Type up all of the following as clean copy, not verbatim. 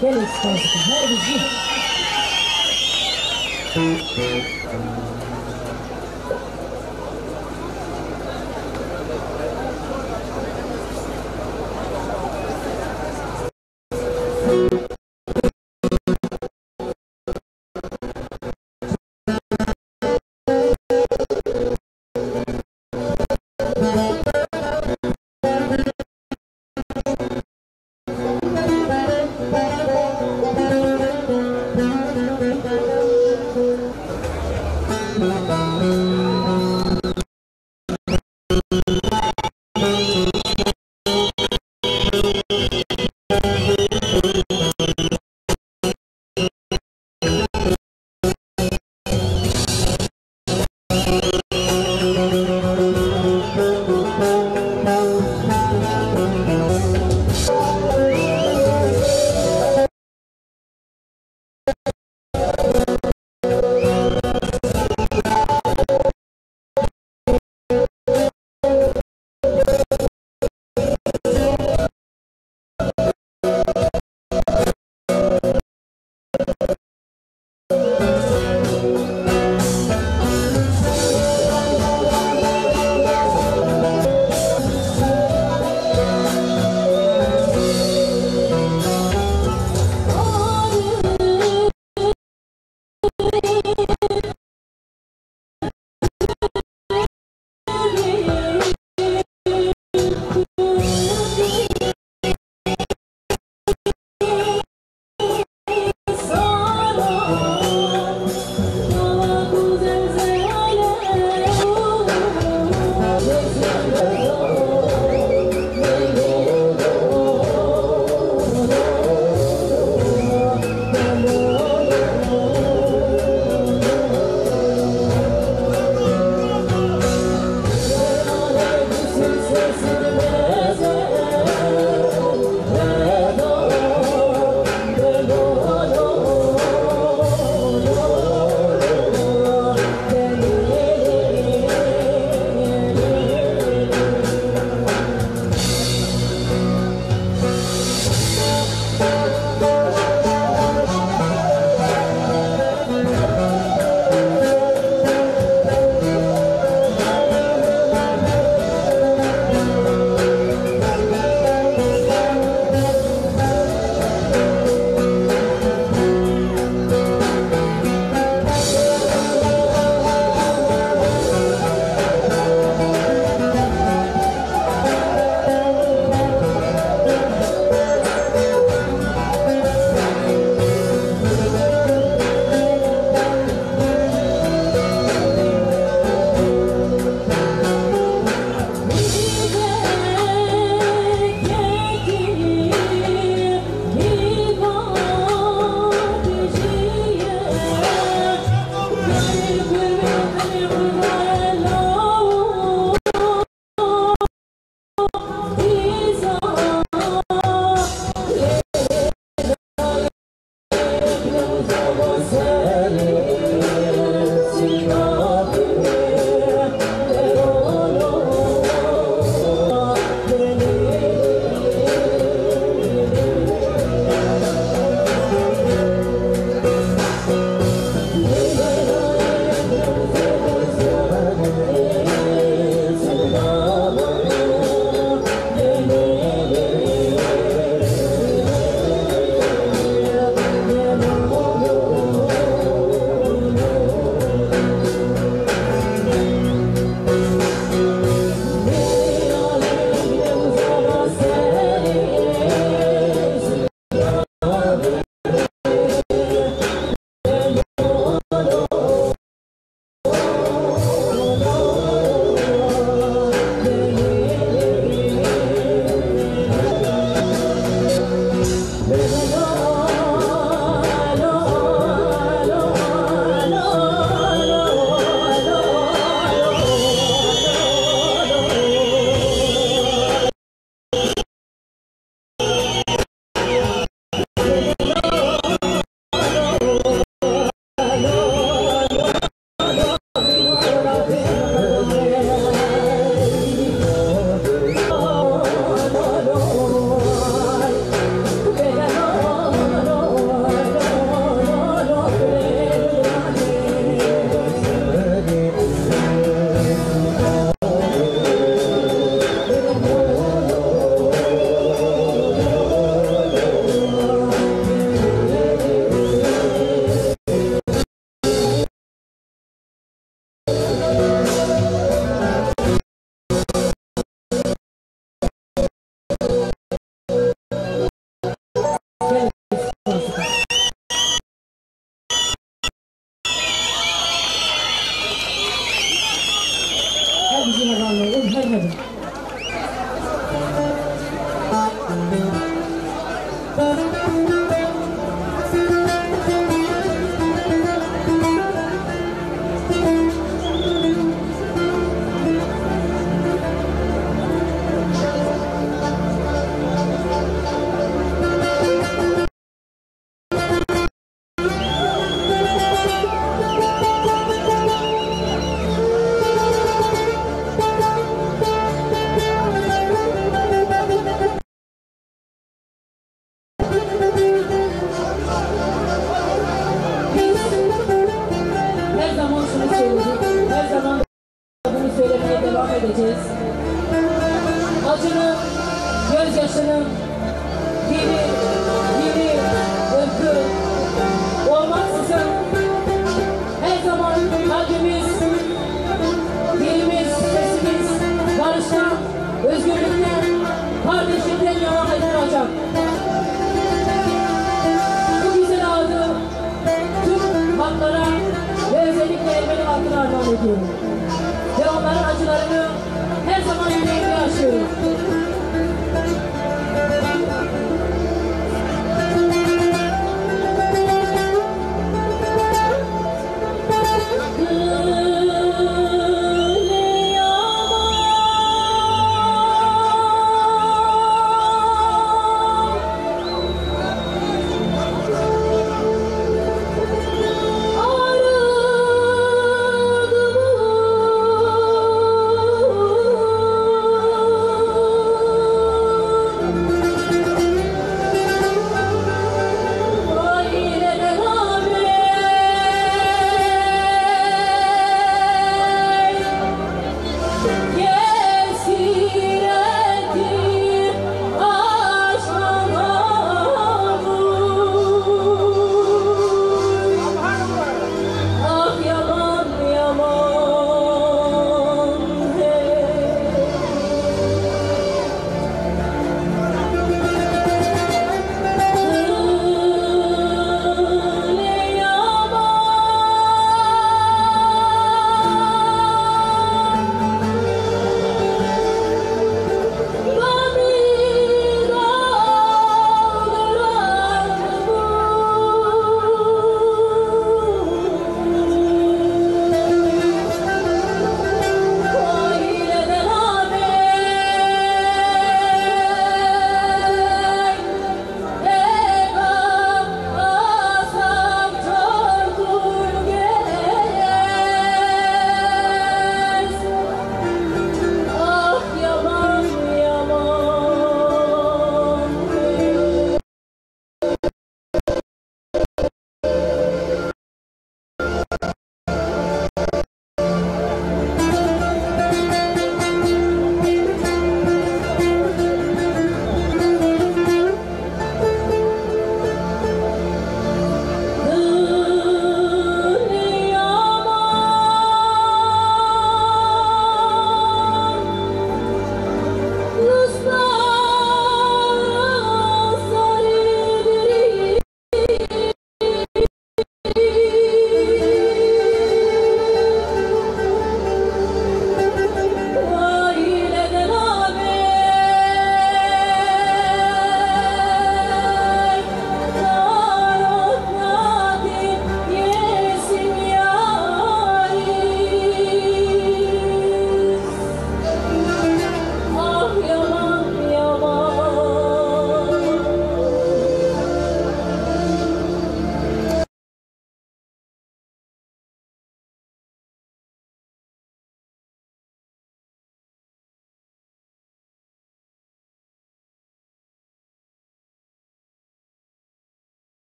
Quelle espèce de...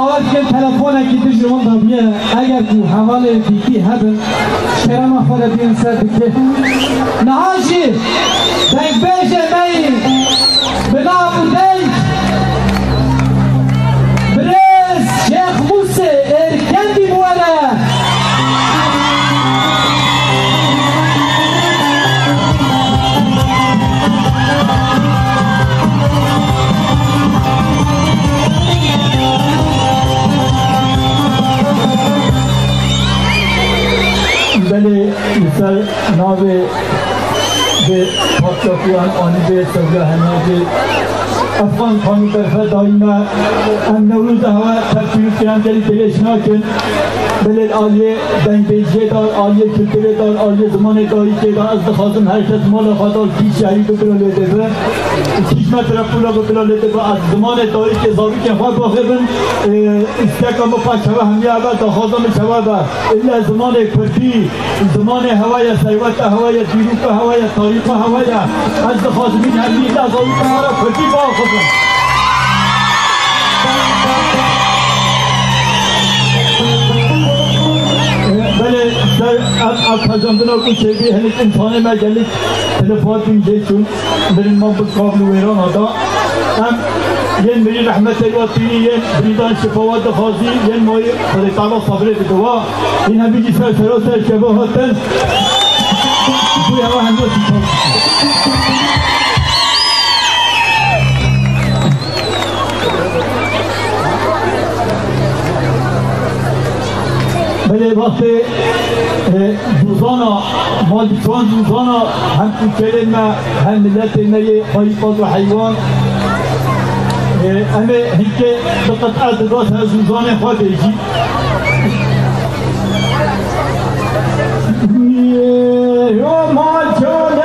باور که تلفن کی تجربه دادیه اگر تو حواله دیگی هبن شرم خود بیان سر که نهاشی دنگ بیشه می بنا بودنگ برز شیخ موسی ارکندی بوده بله مثل ناو به پاکتاکوان آنی به سوگه همه به افغان خانو طرفه دایمه ام نوروز هوا تفسیر کنم دلی دلشنا کن بله آلیه دنگ بیجه دار آلیه کلتره دار آلیه زمان داری که دار از دخواستم هر کس مال خواهد کیش شهری رو بلا لیده به کیش متر پولا رو بلا لیده به از زمان داری که زاوی که خواهد باخه بن استکام و پاک هوا همی اول دخواستم شوا با الا زمان کردی زمان هوای سیوت هوای دیروک هوای تاریخ هوای از دخواستمین همی الا زاوی که هوا کردی باخه بله در از پجاندن اون چیزی هنوز انسان مجلس تلفات اینجا چون برین ما بود قابل ویران آدا هم ین بری رحمت الواتینی ین بریدان شفاوات دخوازی ین مای خود تعالی صبره بدوا این همیجی سر شباهاتن بوی هوا هنوز بله وقت دوزانا مالکان دوزانا هم کلمه هم ملت نی حیوان و حیوان همه هنگه بقطعه دراس از دوزان خود ایجی یه مالکان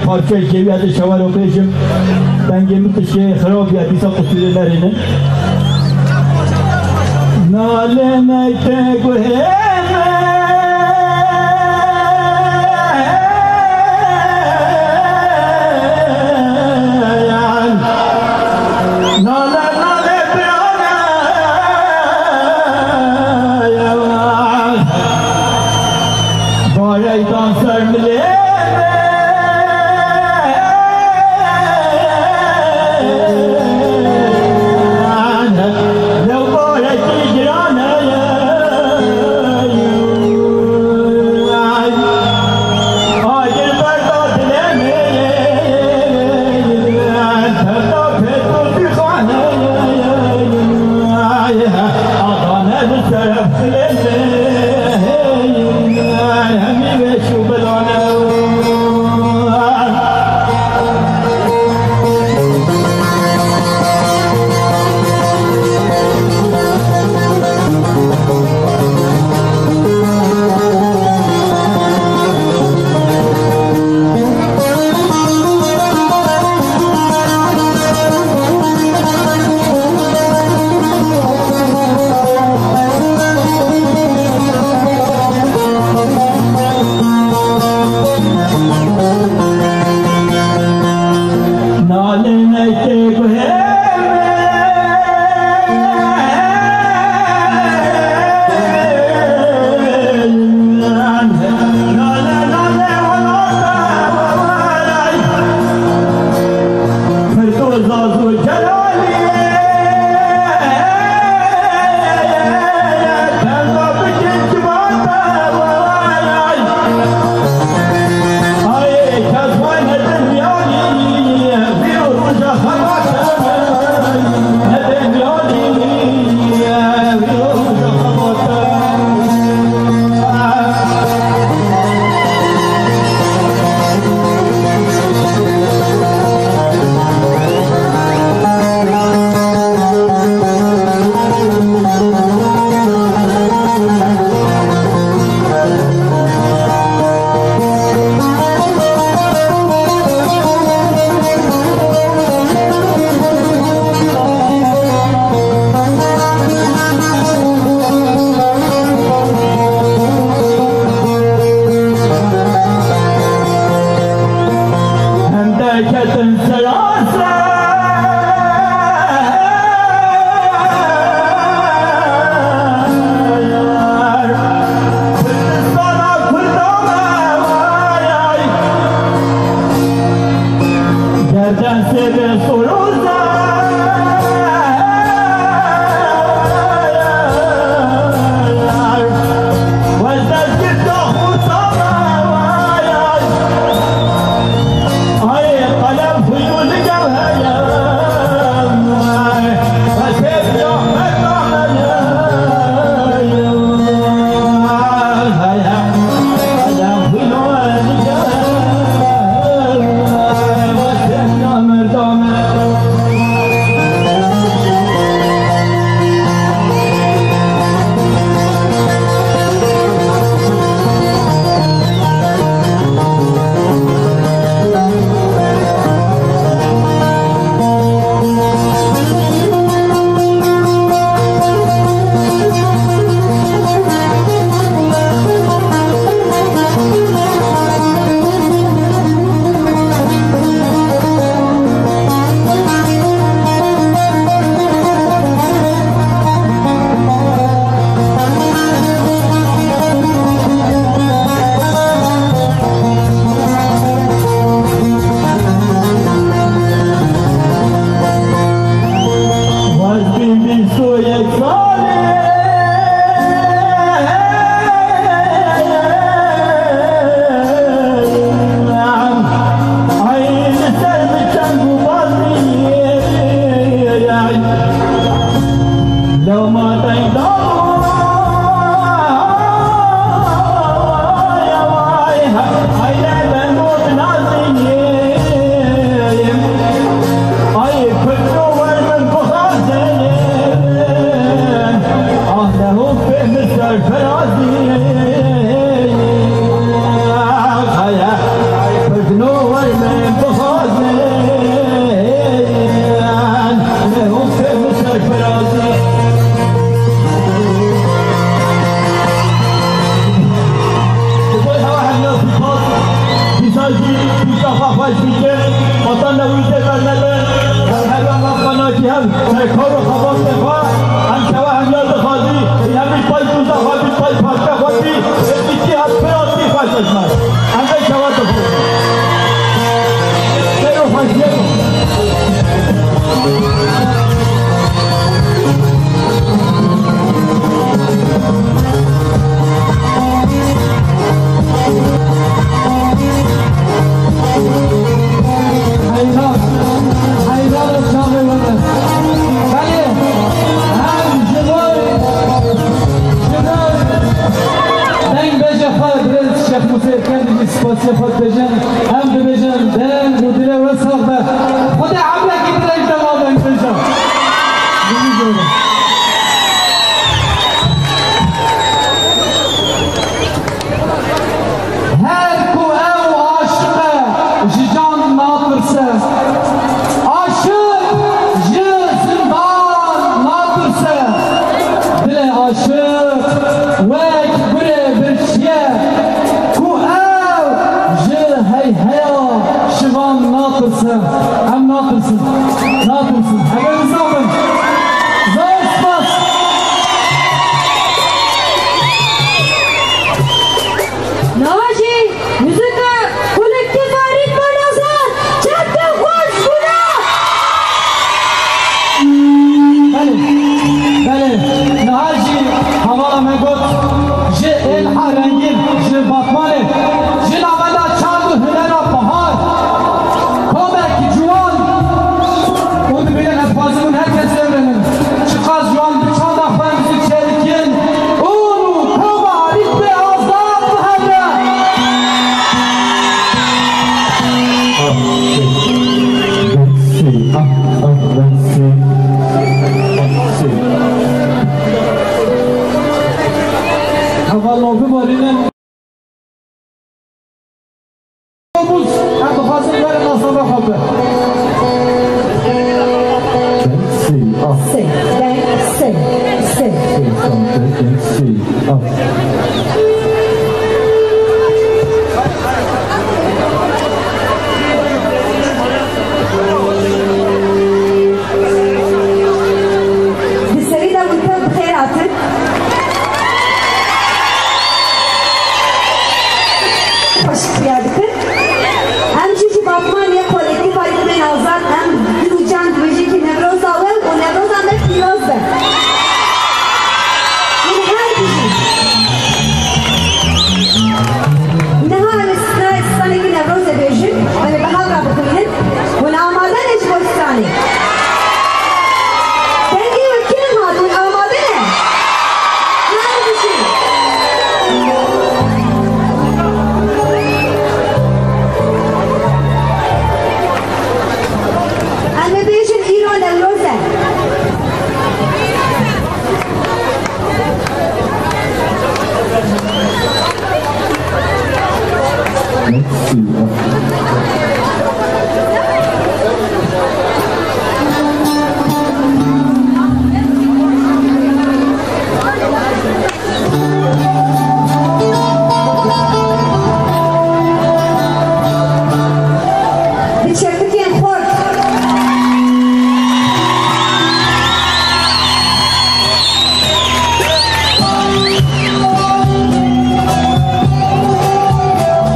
parça ceviyatı şavar okuyuşum dengemi dışı xarab ya disa kusurlarının nalemekte guheme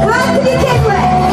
Country Kekwe.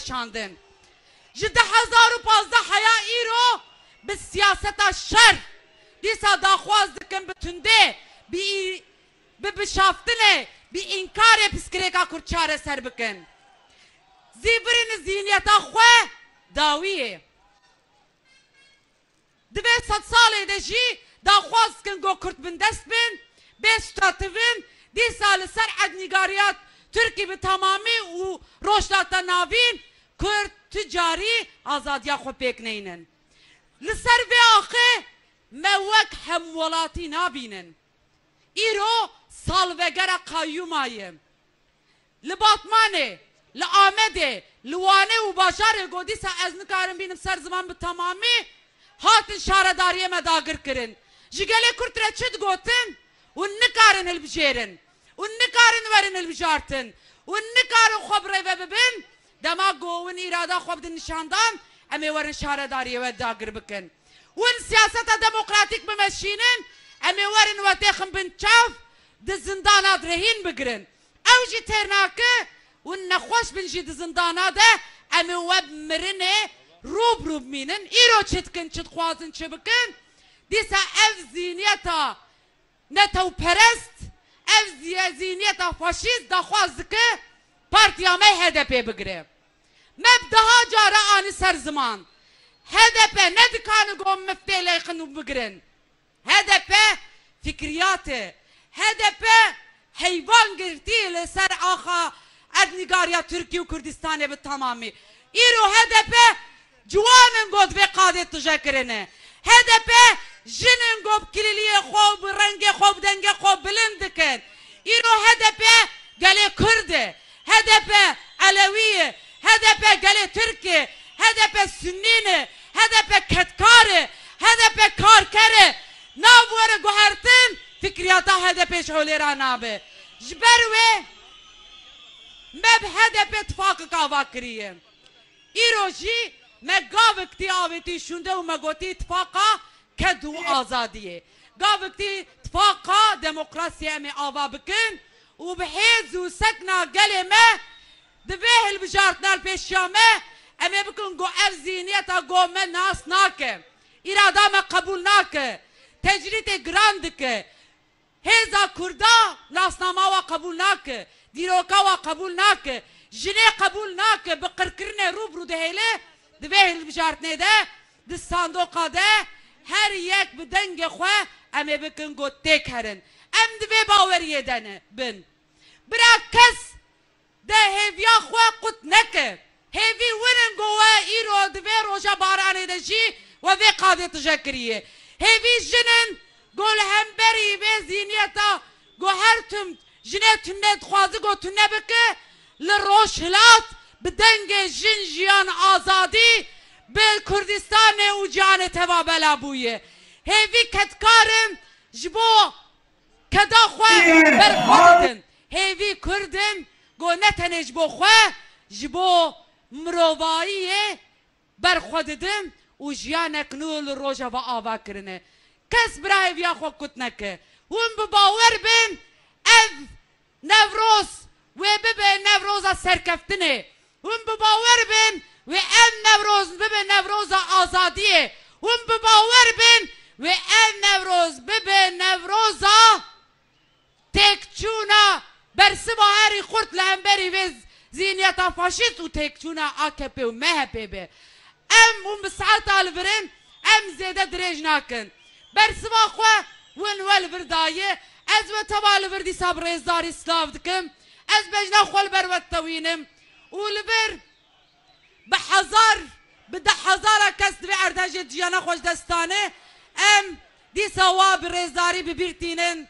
veşandın. Ji 2015 haya îro bi siyaseta şer dîsa daxwaz dikin bi tundê bi bişaftinê bi înkarê piskirêka Kurd çareser bikin. Zîbirên zihniyeta xwe dawiyê. Divê sed salê de jî daxwaz dikin got Kurd bin dest bin, bê stativin dîsa li ser ednîgariya Türkiye bi tamamî û rojhilata navîn Kurd ticarî azadiya xwe pêk neynin. Li ser vê axê me wek hemwelatî nabînin. Îro salvegera qayyûmayê. Li Batmanê, li Amedê, li Wanê û bajarê got dîsa ez nikarim bînim ser ziman bi tamamî hatin şaredariyê me dagir kirin. Ji gelê Kurd re çi digotin? Hûn nikarin hilbijêrin. Hûn nikarin werin hilbijartin. Hûn nikarin xwe bi rêve bibin. Dema got hûn îrada xwe bidin nîşandan em ê werin şaredariyê we dagir bikin. Hûn siyaseta demokratîk bimeşînin em ê werin wetêxin bin çav di zindana direhîn bigirin. Ew jî têrnake hûn nexweş bin jî di zindana de em ê we mirinê rûbirû bimînin. Îro çi dikin çi dixwazin çi bikin? Dîsa ev zihniyeta netewperest, ev zihniyeta faşîst daxwaz dike partiya me HDP bigire. Me daha cara anî ser ziman. HDP ne dikanin got miftê lêxin û bigirin. HDP fikriyatê. HDP heyvan girtiye li ser axa ednîgariya Türkiye û Kurdistanê bi tamamî. Îro HDP ciwanin got vê qadê tije kirine. HDP jinin got kilîliyê xwe bi rengê xwe bi dengê xwe bilind dikin. Îro HDP gelê Kurd e. HDP Elewî, HDP gelê Türk e. HDP Sünnî e. HDP ketkar e. HDP karker e. Nav were guhertin fikriyata HDP şolêra nabe. Ji ber wê me bi HDP ittifaqek ava kiriye. Îro jî me gavek tî avêtî şûnde û me gotî ittifaqa ked û azadiyê. Gavek tî ittifaqa demokrasiyê em ê ava bikin û bi hêz û sekna gelê me di vê hilbijartina pêşiya me em ê bikin got ev zihniyeta got me nas nake. İrada me qebûl nake. Tecrîtê giran dike. Hêza Kurda nasnama wa qebûl nake. Dîroka wa qebûl nake. Jinê qebûl nake bi qirkirinê rûbirû dihêle di vê hilbijartinê de di sandoqa de her yek bi dengê xwe em ê bikin got têk herin. Em di vê baweriyê de ne bin. Bira kes de hêviya xwe qut neke. Hêvî winin got we îro di vê roja baranê de jî we vê qadê tije kiriye. Hêvî jinin got li hemberî vê zihniyeta got her tim jinê tune dixwazi got tune bike li rojhilat bi dengê jin jiyan azadî bi Kurdistanê û cihanê teva bela bûye. Hêvî ketkarin ji bo keda xwe berxwe didin. Hêvî Kurdin got ne tenê ji bo xwe ji bo mirovayiyê berxwe didin û jiyanek nû li roja ve ava kirine. Kes bira hêviya xwe kut neke. Hûn bi bawer bin ev Nevroz wê bibe Nevroza serkeftinê. Hûn bi bawer bin wê ev Nevroz bibe Nevroza azadiyê. Hûn bi bawer bin wê ev Nevroz bibe Nevroza têkçûna bersiva herî Kurd li hemberî vê zihniyeta faşîst û têkçûna AKP û MHP be. Em hûn bi saeta li virin em zêde dirêj nakin. Bersiva xwe hûn we li vir daye. Ez ve teva li vir dîsa bi rêzdarî silav dikim. Ez bejna xwe li ber we tewînim û li vir bi hezar bi 10,000 kes divê erdhejê ciyana xwe ji destanê em dîsa wa bi rêzdarî bibîrtînin.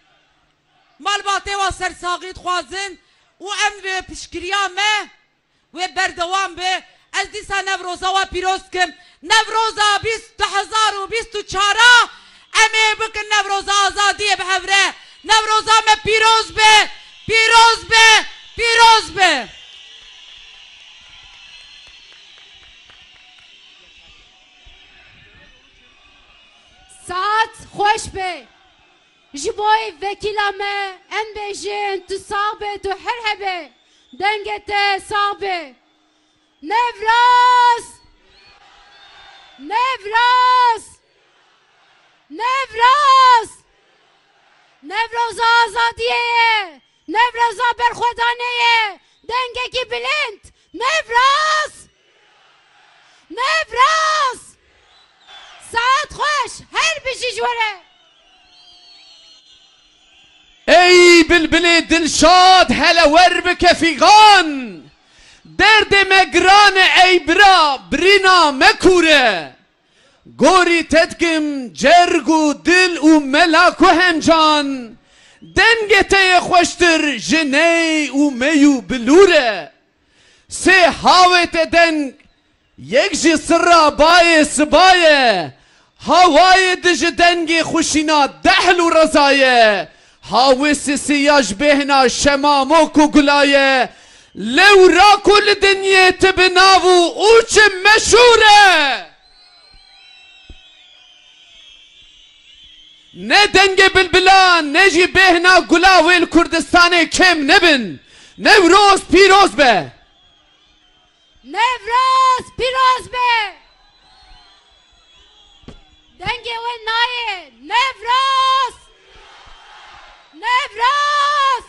Malbatê wa sersaxî dixwazin û em vê piştgiriya me wê berdewam be. Ez dîsa Nevroza wa pîroz dikim. Nevroza 2024 em ê bikin Nevroza azadiyê bi hevre. Nevroza me pîroz be, pîroz be, pîroz be. Saat hoş be. Jiboy vekila me en bejin tu sağbe tu her hebe. Dengete sağbe. Nevroz! Nevroz! Nevroz! Nevroza azadiye! Nevroza berxwedaneye! Dengeki bilind! Nevroz! Nevroz! Saat xoş! Her bir şey jwere! ای بلبل دلشاد هلا ور بکه فیغان درد مگران ای برا برینا مکوره گوری تدکم جرگ و دل و ملاک و همجان دنگته خوشتر جنی و میو بلوره سه هاوت دنگ یک جی سرا بای سبایه هوای دج دنگی خوشینا دهل و رزایه هاوس سياج بهنا شماموك وقلايه لو را كل دنيا تبناو اوش مشوره ندنگ بلبلان نجي بهنا قلاوي الكردستاني كم نبن نوروز بيروز به Nevroz piroz be! Denge ve naye! Nevroz! Nevroz!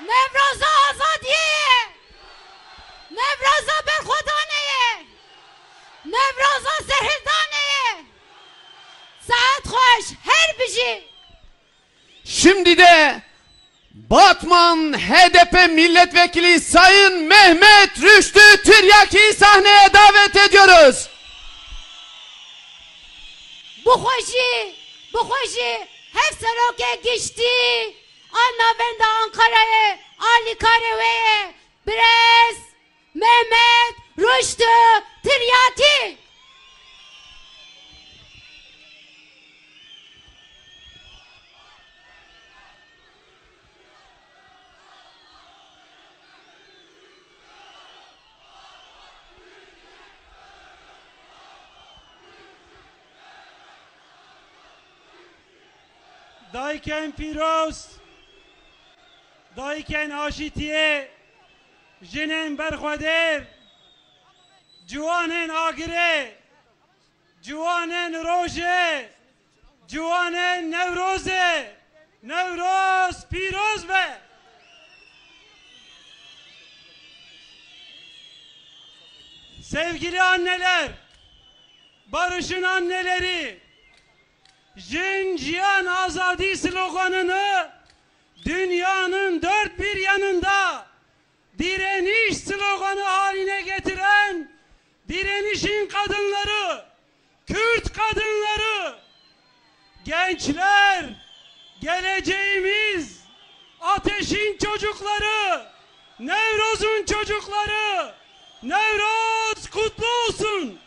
Nevroza azadiye! Nevroza berxwedaneye! Nevroza zehirdaneye! Saat xoş her bir şey! Şimdi de Batman HDP milletvekili Sayın Mehmet Rüştü Tiryaki'yi sahneye davet ediyoruz. Bu xoşi hep seroke geçti. Anavenda Ankara'ya, Ali Kareve'ye, Brez, Mehmet Rüştü Tiryaki. دایکن پیروز دایکن آشیتیه جنین برخودر جوانن آگره جوانن روژه جوانن نوروزه نوروز پیروز به sevgili anneler, barışın anneleri, Jinjiyan Azadi sloganını dünyanın dört bir yanında direniş sloganı haline getiren direnişin kadınları, Kürt kadınları, gençler, geleceğimiz, ateşin çocukları, Nevroz'un çocukları, Nevroz kutlu olsun.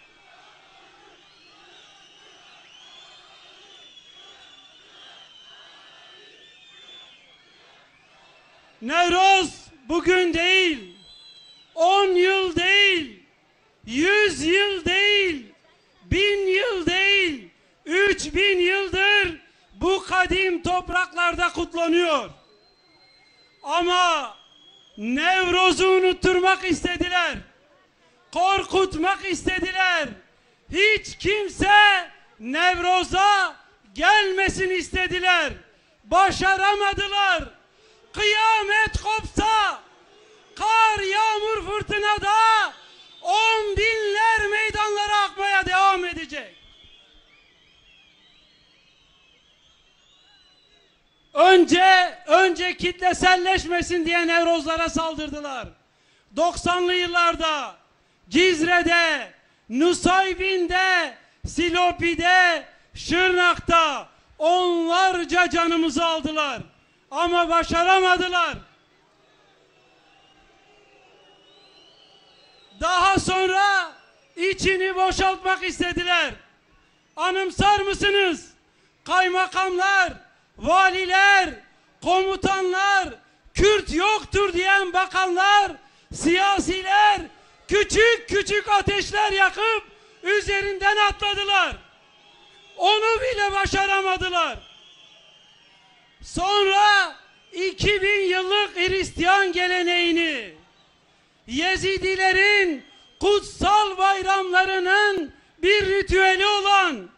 Nevroz bugün değil, 10 yıl değil, 100 yıl değil, 1000 yıl değil, 3000 yıldır bu kadim topraklarda kutlanıyor. Ama Nevroz'u unutturmak istediler, korkutmak istediler. Hiç kimse Nevroz'a gelmesin istediler, başaramadılar. Kıyamet kopsa, kar, yağmur, fırtınada 10 binler meydanlara akmaya devam edecek. Önce kitleselleşmesin diye Nevrozlara saldırdılar. 90'lı yıllarda Cizre'de, Nusaybin'de, Silopi'de, Şırnak'ta onlarca canımızı aldılar. Ama başaramadılar. Daha sonra içini boşaltmak istediler. Anımsar mısınız? Kaymakamlar, valiler, komutanlar, Kürt yoktur diyen bakanlar, siyasiler küçük küçük ateşler yakıp üzerinden atladılar. Onu bile başaramadılar. Sonra 2000 yıllık Hristiyan geleneğini, Yezidilerin kutsal bayramlarının bir ritüeli olan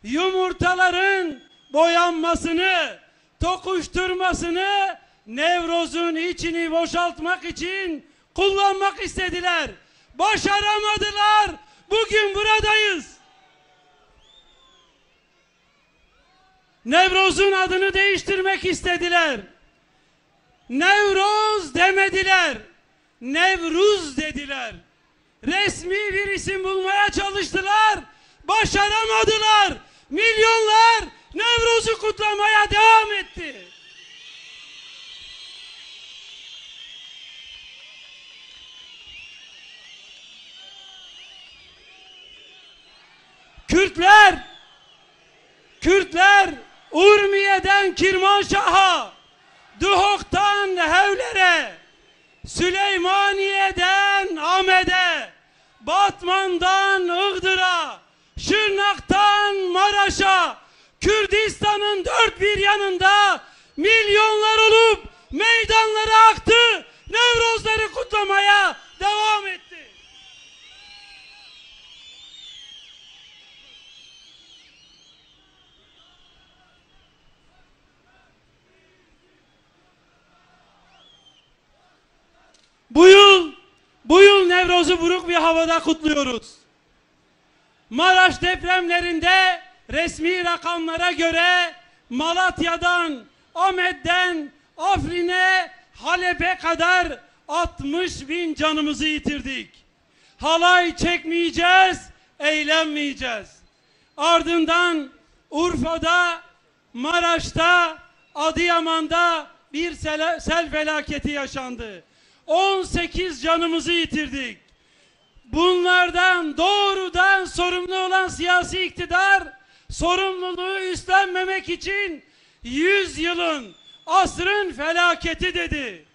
yumurtaların boyanmasını, tokuşturmasını Nevroz'un içini boşaltmak için kullanmak istediler. Başaramadılar. Bugün buradayız. Nevroz'un adını değiştirmek istediler. Nevroz demediler. Nevruz dediler. Resmi bir isim bulmaya çalıştılar. Başaramadılar. Milyonlar Nevroz'u kutlamaya devam etti. Kürtler Urmiye'den Kirmanşah'a, Duhok'tan Hevler'e, Süleymaniye'den Ahmet'e, Batman'dan Iğdır'a, Şırnak'tan Maraş'a, Kürdistan'ın dört bir yanında milyonlar olup meydanlara aktı, Nevrozları kutlamaya devam etti. Bu yıl Nevroz'u buruk bir havada kutluyoruz. Maraş depremlerinde resmi rakamlara göre Malatya'dan, Ahmet'ten, Afrin'e, Halep'e kadar 60.000 canımızı yitirdik. Halay çekmeyeceğiz, eğlenmeyeceğiz. Ardından Urfa'da, Maraş'ta, Adıyaman'da bir sel felaketi yaşandı. 18 canımızı yitirdik. Bunlardan doğrudan sorumlu olan siyasi iktidar sorumluluğu üstlenmemek için 100 yılın, asrın felaketi dedi.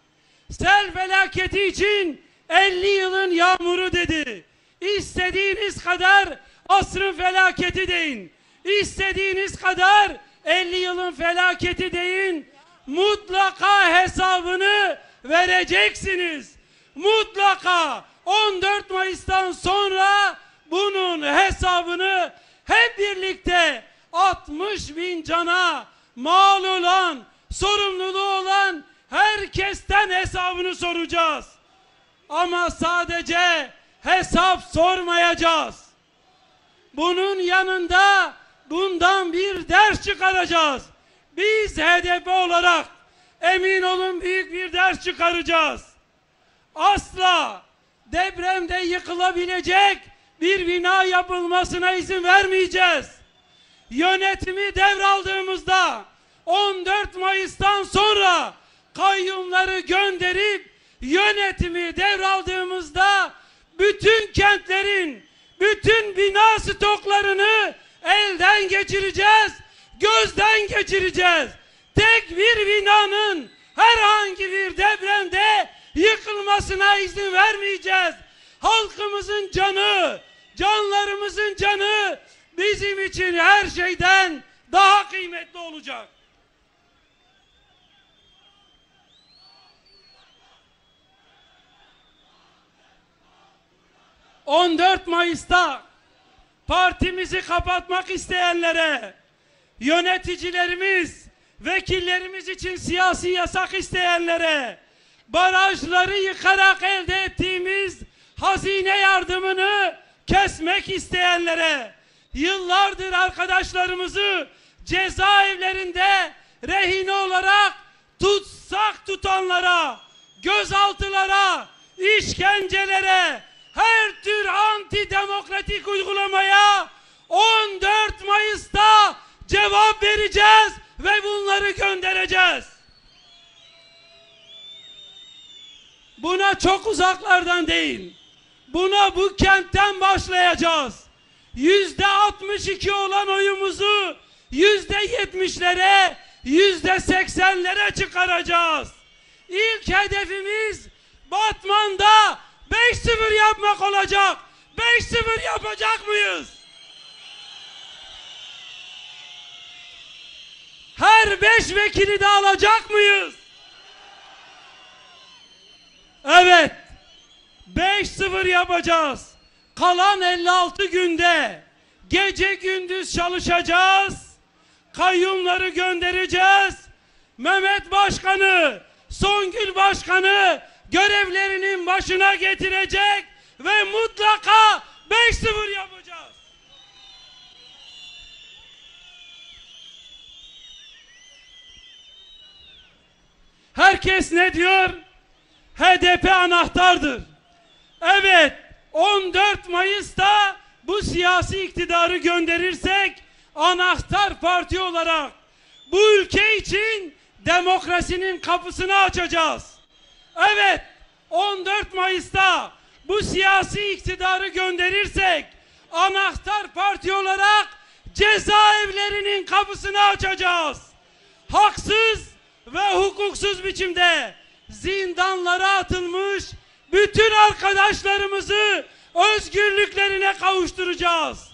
Sel felaketi için 50 yılın yağmuru dedi. İstediğiniz kadar asrın felaketi deyin. İstediğiniz kadar 50 yılın felaketi deyin. Mutlaka hesabını vereceksiniz. Mutlaka 14 Mayıs'tan sonra bunun hesabını hep birlikte 60.000 cana mal olan, sorumluluğu olan herkesten hesabını soracağız. Ama sadece hesap sormayacağız. Bunun yanında bundan bir ders çıkaracağız. Biz HDP olarak emin olun büyük bir ders çıkaracağız. Asla depremde yıkılabilecek bir bina yapılmasına izin vermeyeceğiz. Yönetimi devraldığımızda 14 Mayıs'tan sonra kayyumları gönderip yönetimi devraldığımızda bütün kentlerin, bütün bina stoklarını elden geçireceğiz, gözden geçireceğiz. Tek bir binanın herhangi bir depremde yıkılmasına izin vermeyeceğiz. Halkımızın canı, canlarımızın canı bizim için her şeyden daha kıymetli olacak. ...14 Mayıs'ta partimizi kapatmak isteyenlere, yöneticilerimiz, vekillerimiz için siyasi yasak isteyenlere, barajları yıkarak elde ettiğimiz hazine yardımını kesmek isteyenlere, yıllardır arkadaşlarımızı cezaevlerinde rehine olarak tutsak tutanlara, gözaltılara, işkencelere, her tür antidemokratik uygulamaya 14 Mayıs'ta cevap vereceğiz ve bunları göndereceğiz. Buna çok uzaklardan değil, buna bu kentten başlayacağız. %62 olan oyumuzu %70'lere, %80'lere çıkaracağız. İlk hedefimiz Batman'da 5-0 yapmak olacak. 5-0 yapacak mıyız? Her 5 vekili de alacak mıyız? Evet. 5-0 yapacağız. Kalan 56 günde gece gündüz çalışacağız. Kayyumları göndereceğiz. Mehmet Başkanı, Songül Başkanı görevlerinin başına getirecek ve mutlaka 5-0 yapacağız. Herkes ne diyor? HDP anahtardır. Evet, 14 Mayıs'ta bu siyasi iktidarı gönderirsek anahtar parti olarak bu ülke için demokrasinin kapısını açacağız. Evet, 14 Mayıs'ta bu siyasi iktidarı gönderirsek anahtar parti olarak cezaevlerinin kapısını açacağız. Haksız ve hukuksuz biçimde zindanlara atılmış bütün arkadaşlarımızı özgürlüklerine kavuşturacağız.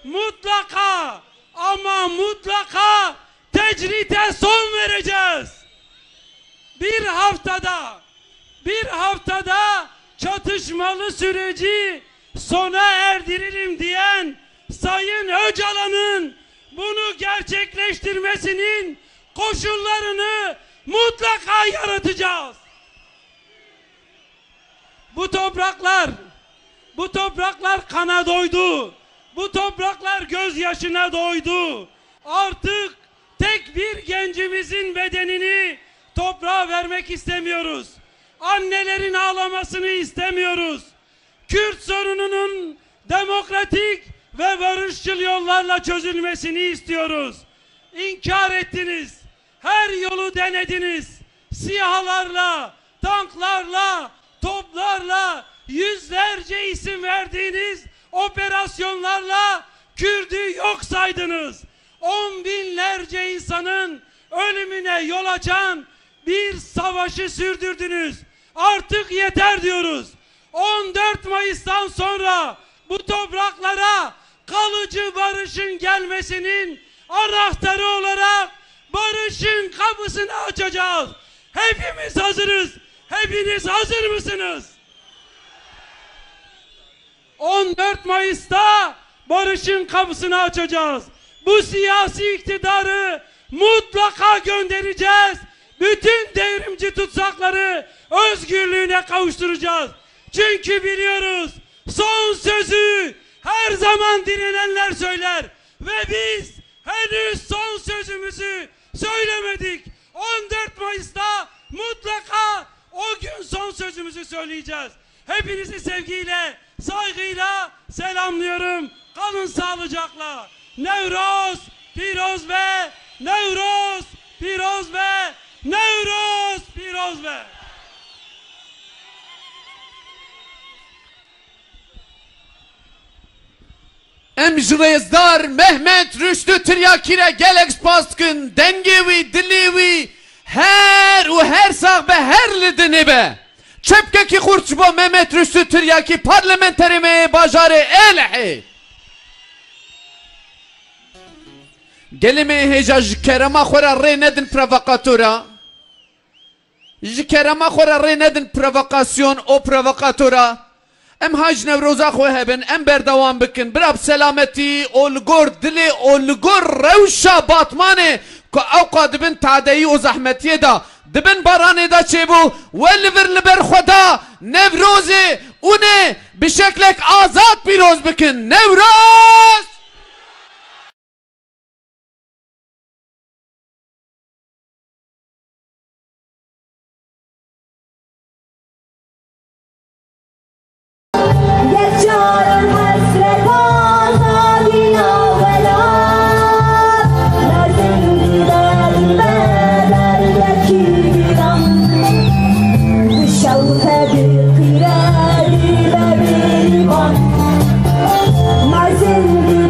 Mutlaka ama mutlaka tecrite son vereceğiz. Bir haftada çatışmalı süreci sona erdiririm diyen Sayın Öcalan'ın bunu gerçekleştirmesinin koşullarını mutlaka yaratacağız. Bu topraklar kana doydu. Bu topraklar gözyaşına doydu. Artık tek bir gencimizin bedenini toprağa vermek istemiyoruz. Annelerin ağlamasını istemiyoruz. Kürt sorununun demokratik ve barışçıl yollarla çözülmesini istiyoruz. İnkar ettiniz. Her yolu denediniz. SİHA'larla, tanklarla, toplarla, yüzlerce isim verdiğiniz operasyonlarla Kürt'ü yok saydınız. 10 binlerce insanın ölümüne yol açan bir savaşı sürdürdünüz. Artık yeter diyoruz. 14 Mayıs'tan sonra bu topraklara kalıcı barışın gelmesinin anahtarı olarak barışın kapısını açacağız. Hepimiz hazırız. Hepiniz hazır mısınız? 14 Mayıs'ta barışın kapısını açacağız. Bu siyasi iktidarı mutlaka göndereceğiz. Bütün devrimci tutsakları özgürlüğüne kavuşturacağız. Çünkü biliyoruz son sözü her zaman direnenler söyler. Ve biz henüz son sözümüzü söylemedik. 14 Mayıs'ta mutlaka o gün son sözümüzü söyleyeceğiz. Hepinizi sevgiyle, saygıyla selamlıyorum. Kalın sağlıcakla. Nevroz, Piroz ve Nevroz, Piroz ve Nevroz, Piroz ve. Em jrezdar Mehmet Rüştü Tiryakire gelek spaskın dengevi dilivi her sağ be her lidini be. Çepkeki kurçba Mehmet Rüştü Tiryaki parlamenterime bajarı elhi. Gelime heja jkerama khora re nedin provokatora. Jkerama khora re nedin provokasyon o provokatora. Em haj nevroza xwe hebin em berdewam bikin birab selameti olgor dili olgor rewşa batmane ku awqa dibin tadeyi o zahmetiye da dibin baranê da çêbû we li vir li ber xweda Nevrozê ûnê bi şeklek azad pîroz bikin. Nevroz! Nazım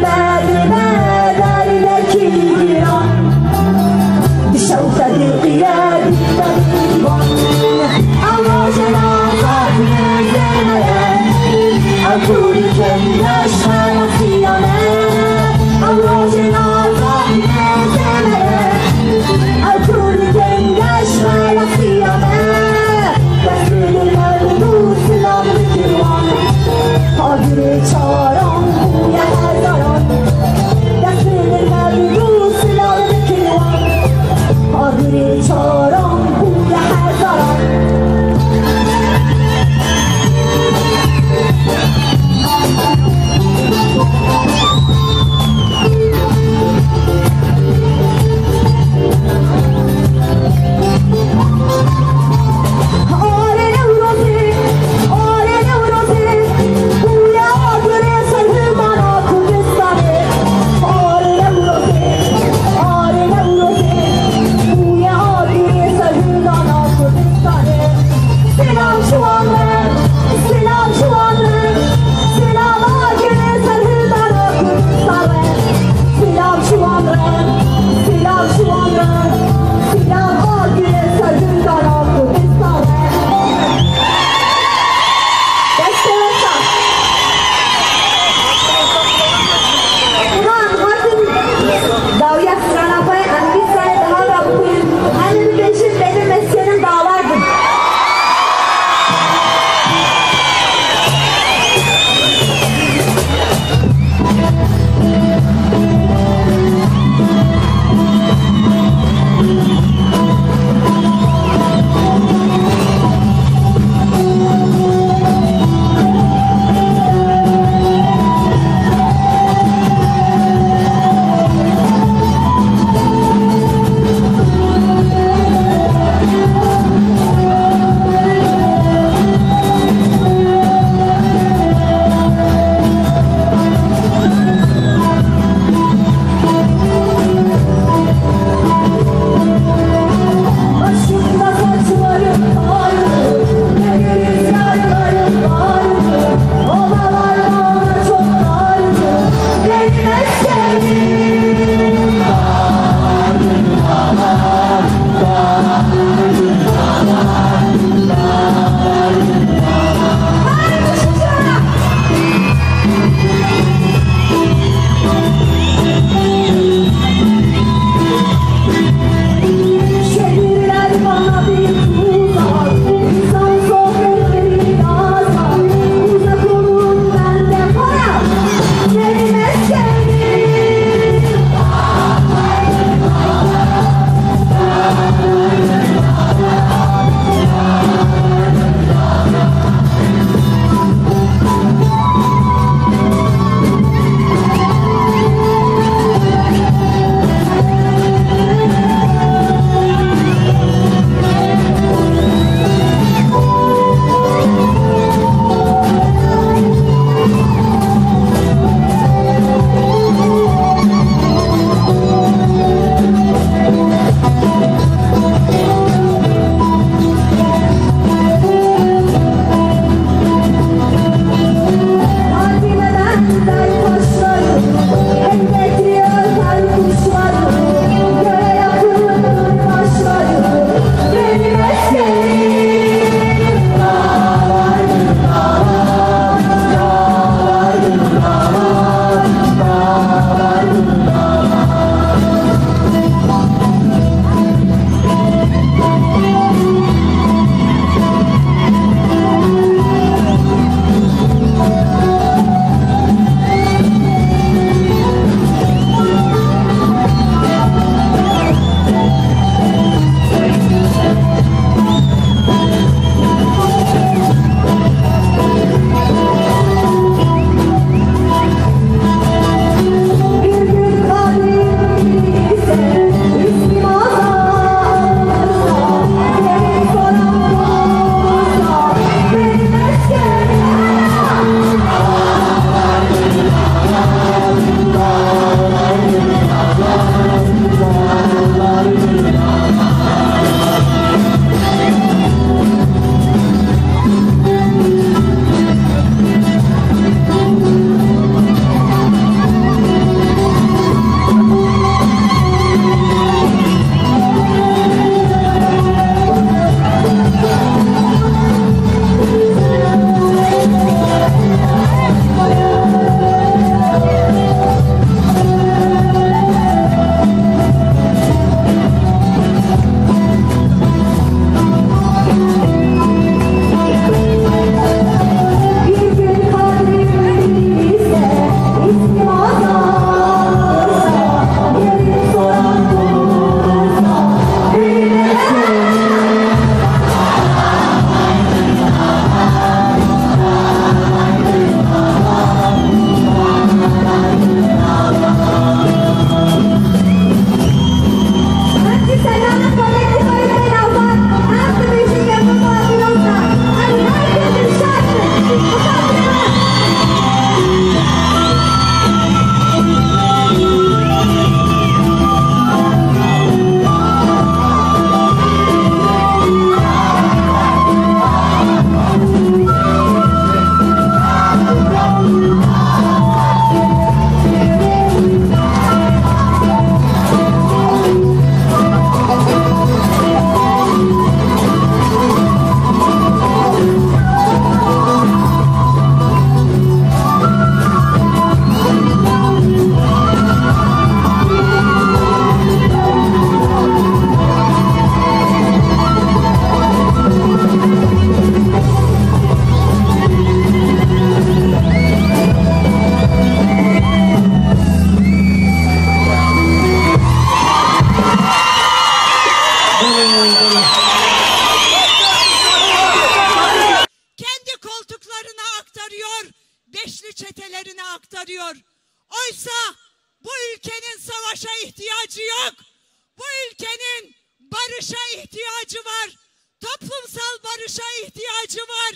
ihtiyacı var.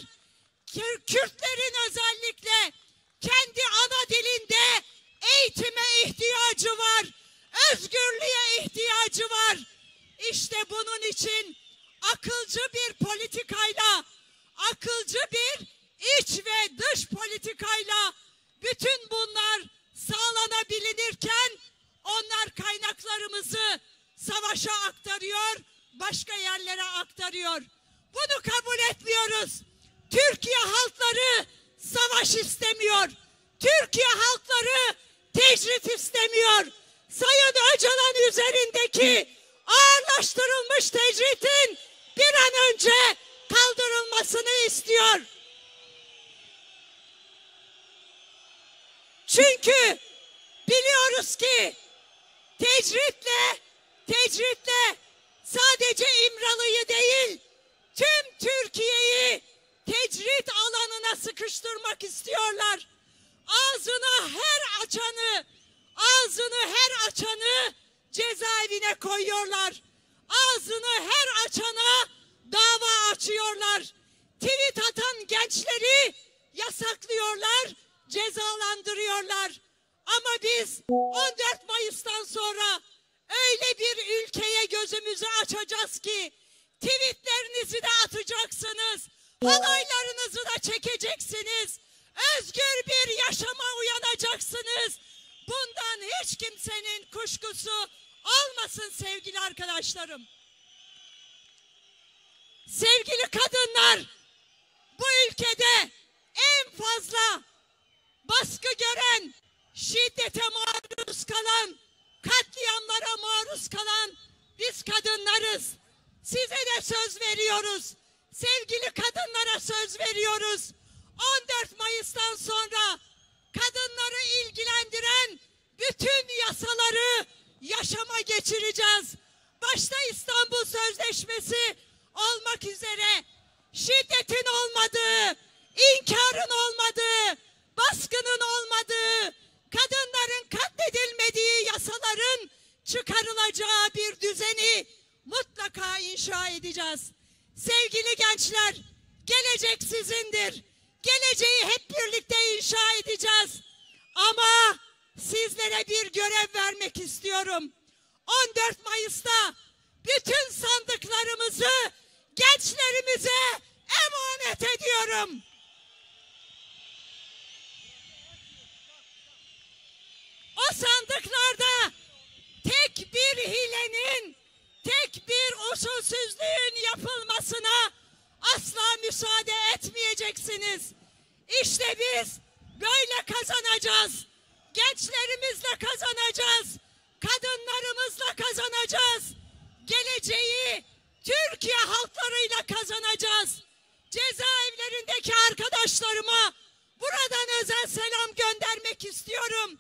Kürtlerin özellikle kendi ana dilinde eğitime ihtiyacı var. Özgürlüğe ihtiyacı var. İşte bunun için akılcı bir politikayla, akılcı bir iç ve dış politikayla bütün bunlar sağlanabilirken onlar kaynaklarımızı savaşa aktarıyor, başka yerlere aktarıyor. Bunu kabul etmiyoruz. Türkiye halkları savaş istemiyor. Türkiye halkları tecrit istemiyor. Sayın Öcalan üzerindeki ağırlaştırılmış tecritin bir an önce kaldırılmasını istiyor. Çünkü biliyoruz ki tecritle sadece İmralı'yı değil, tüm Türkiye'yi tecrit alanına sıkıştırmak istiyorlar. Ağzını her açanı cezaevine koyuyorlar. Ağzını her açana dava açıyorlar. Tweet atan gençleri yasaklıyorlar, cezalandırıyorlar. Ama biz 14 Mayıs'tan sonra öyle bir ülkeye gözümüzü açacağız ki tweetlerinizi de atacaksınız, halaylarınızı da çekeceksiniz, özgür bir yaşama uyanacaksınız. Bundan hiç kimsenin kuşkusu olmasın sevgili arkadaşlarım. Sevgili kadınlar, bu ülkede en fazla baskı gören, şiddete maruz kalan, katliamlara maruz kalan biz kadınlarız. Size de söz veriyoruz. Sevgili kadınlara söz veriyoruz. 14 Mayıs'tan sonra kadınları ilgilendiren bütün yasaları yaşama geçireceğiz. Başta İstanbul Sözleşmesi olmak üzere şiddetin olmadığı, inkarın olmadığı, baskının olmadığı, kadınların katledilmediği yasaların çıkarılacağı bir düzeni mutlaka inşa edeceğiz. Sevgili gençler, gelecek sizindir. Geleceği hep birlikte inşa edeceğiz. Ama sizlere bir görev vermek istiyorum. 14 Mayıs'ta bütün sandıklarımızı gençlerimize emanet ediyorum. O sandıklarda tek bir hilenin, tek bir usulsüzlüğün yapılmasına asla müsaade etmeyeceksiniz. İşte biz böyle kazanacağız. Gençlerimizle kazanacağız. Kadınlarımızla kazanacağız. Geleceği Türkiye halklarıyla kazanacağız. Cezaevlerindeki arkadaşlarıma buradan özel selam göndermek istiyorum.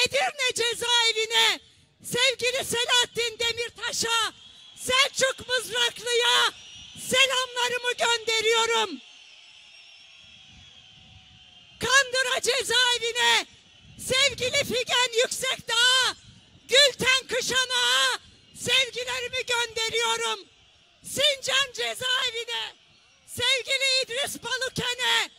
Edirne cezaevine sevgili Selahattin Demirtaş'a, Selçuk Mızraklı'ya selamlarımı gönderiyorum. Kandıra cezaevine sevgili Figen Yüksekdağ'a, Gülten Kışan'a sevgilerimi gönderiyorum. Sincan cezaevine sevgili İdris Baluken'e,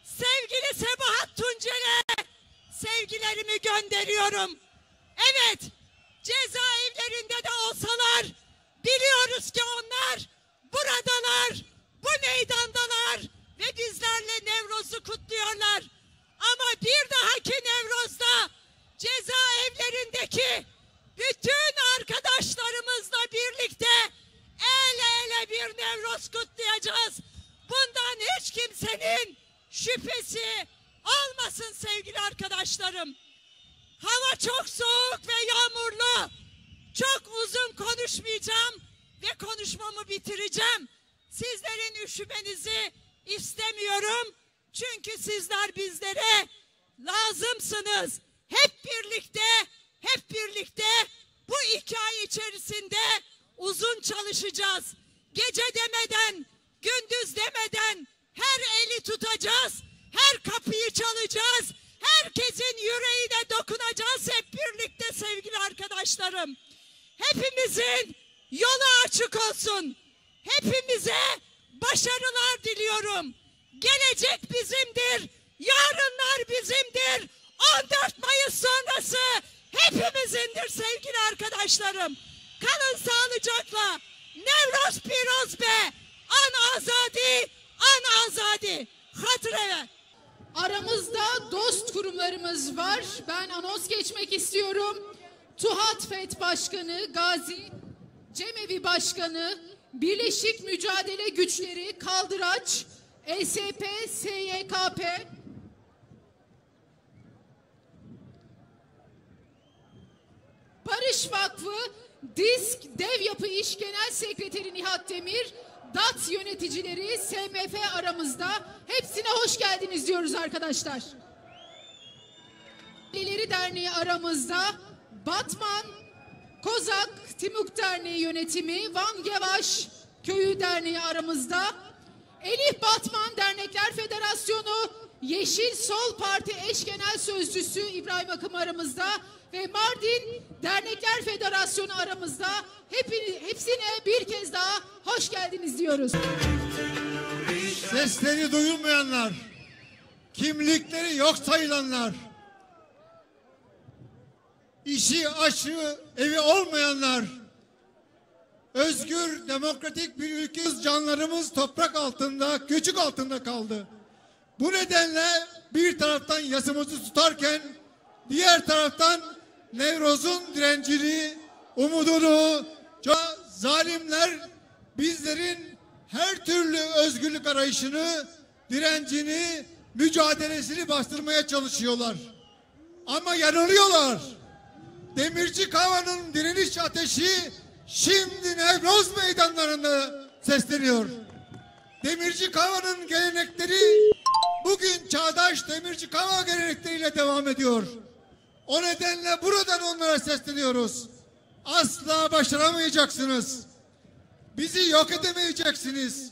sevgili Sebahat Tuncel'e sevgilerimi gönderiyorum. Evet, cezaevlerinde de olsalar biliyoruz ki onlar buradalar, bu meydandalar ve bizlerle Nevroz'u kutluyorlar. Ama bir dahaki Nevroz'da cezaevlerindeki bütün arkadaşlarımızla birlikte el ele bir Nevroz kutlayacağız. Bundan hiç kimsenin şüphesi olmasın sevgili arkadaşlarım. Hava çok soğuk ve yağmurlu. Çok uzun konuşmayacağım ve konuşmamı bitireceğim. Sizlerin üşümenizi istemiyorum. Çünkü sizler bizlere lazımsınız. Hep birlikte bu 2 ay içerisinde uzun çalışacağız. Gece demeden, gündüz demeden her eli tutacağız. Her kapıyı çalacağız. Herkesin yüreğine dokunacağız hep birlikte sevgili arkadaşlarım. Hepimizin yolu açık olsun. Hepimize başarılar diliyorum. söylüyorum. Gelecek bizimdir. Yarınlar bizimdir. 14 Mayıs sonrası hepimizindir sevgili arkadaşlarım. Kalın sağlıcakla. Nevroz Piroz be. An azadi, an azadi. Hatırlayın. Aramızda dost kurumlarımız var. Ben anons geçmek istiyorum. TUHAT FET Başkanı Gazi, Cemevi Başkanı, Birleşik Mücadele Güçleri Kaldıraç, ESP, SYKP, Barış Vakfı, DİSK Dev Yapı İş Genel Sekreteri Nihat Demir, DAT yöneticileri, SMF aramızda. Hepsine hoş geldiniz diyoruz arkadaşlar. Aileleri Derneği aramızda. Batman, Kozak, Timuk Derneği yönetimi, Van Gevaş Köyü Derneği aramızda. Elif Batman Dernekler Federasyonu, Yeşil Sol Parti Eş Genel Sözcüsü İbrahim Akım aramızda ve Mardin Dernekler Federasyonu aramızda. Hepsine bir kez daha hoş geldiniz diyoruz. Sesleri duyulmayanlar, kimlikleri yok sayılanlar, işi aşı evi olmayanlar, özgür demokratik bir ülkeyiz, canlarımız toprak altında, göçük altında kaldı. Bu nedenle bir taraftan yasımızı tutarken diğer taraftan Nevroz'un direncini, umudunu, zalimler bizlerin her türlü özgürlük arayışını, direncini, mücadelesini bastırmaya çalışıyorlar. Ama yanılıyorlar. Demirci Kava'nın direniş ateşi şimdi Nevroz meydanlarında sesleniyor. Demirci Kava'nın gelenekleri bugün çağdaş Demirci Kava gelenekleriyle devam ediyor. O nedenle buradan onlara sesleniyoruz. Asla başaramayacaksınız. Bizi yok edemeyeceksiniz.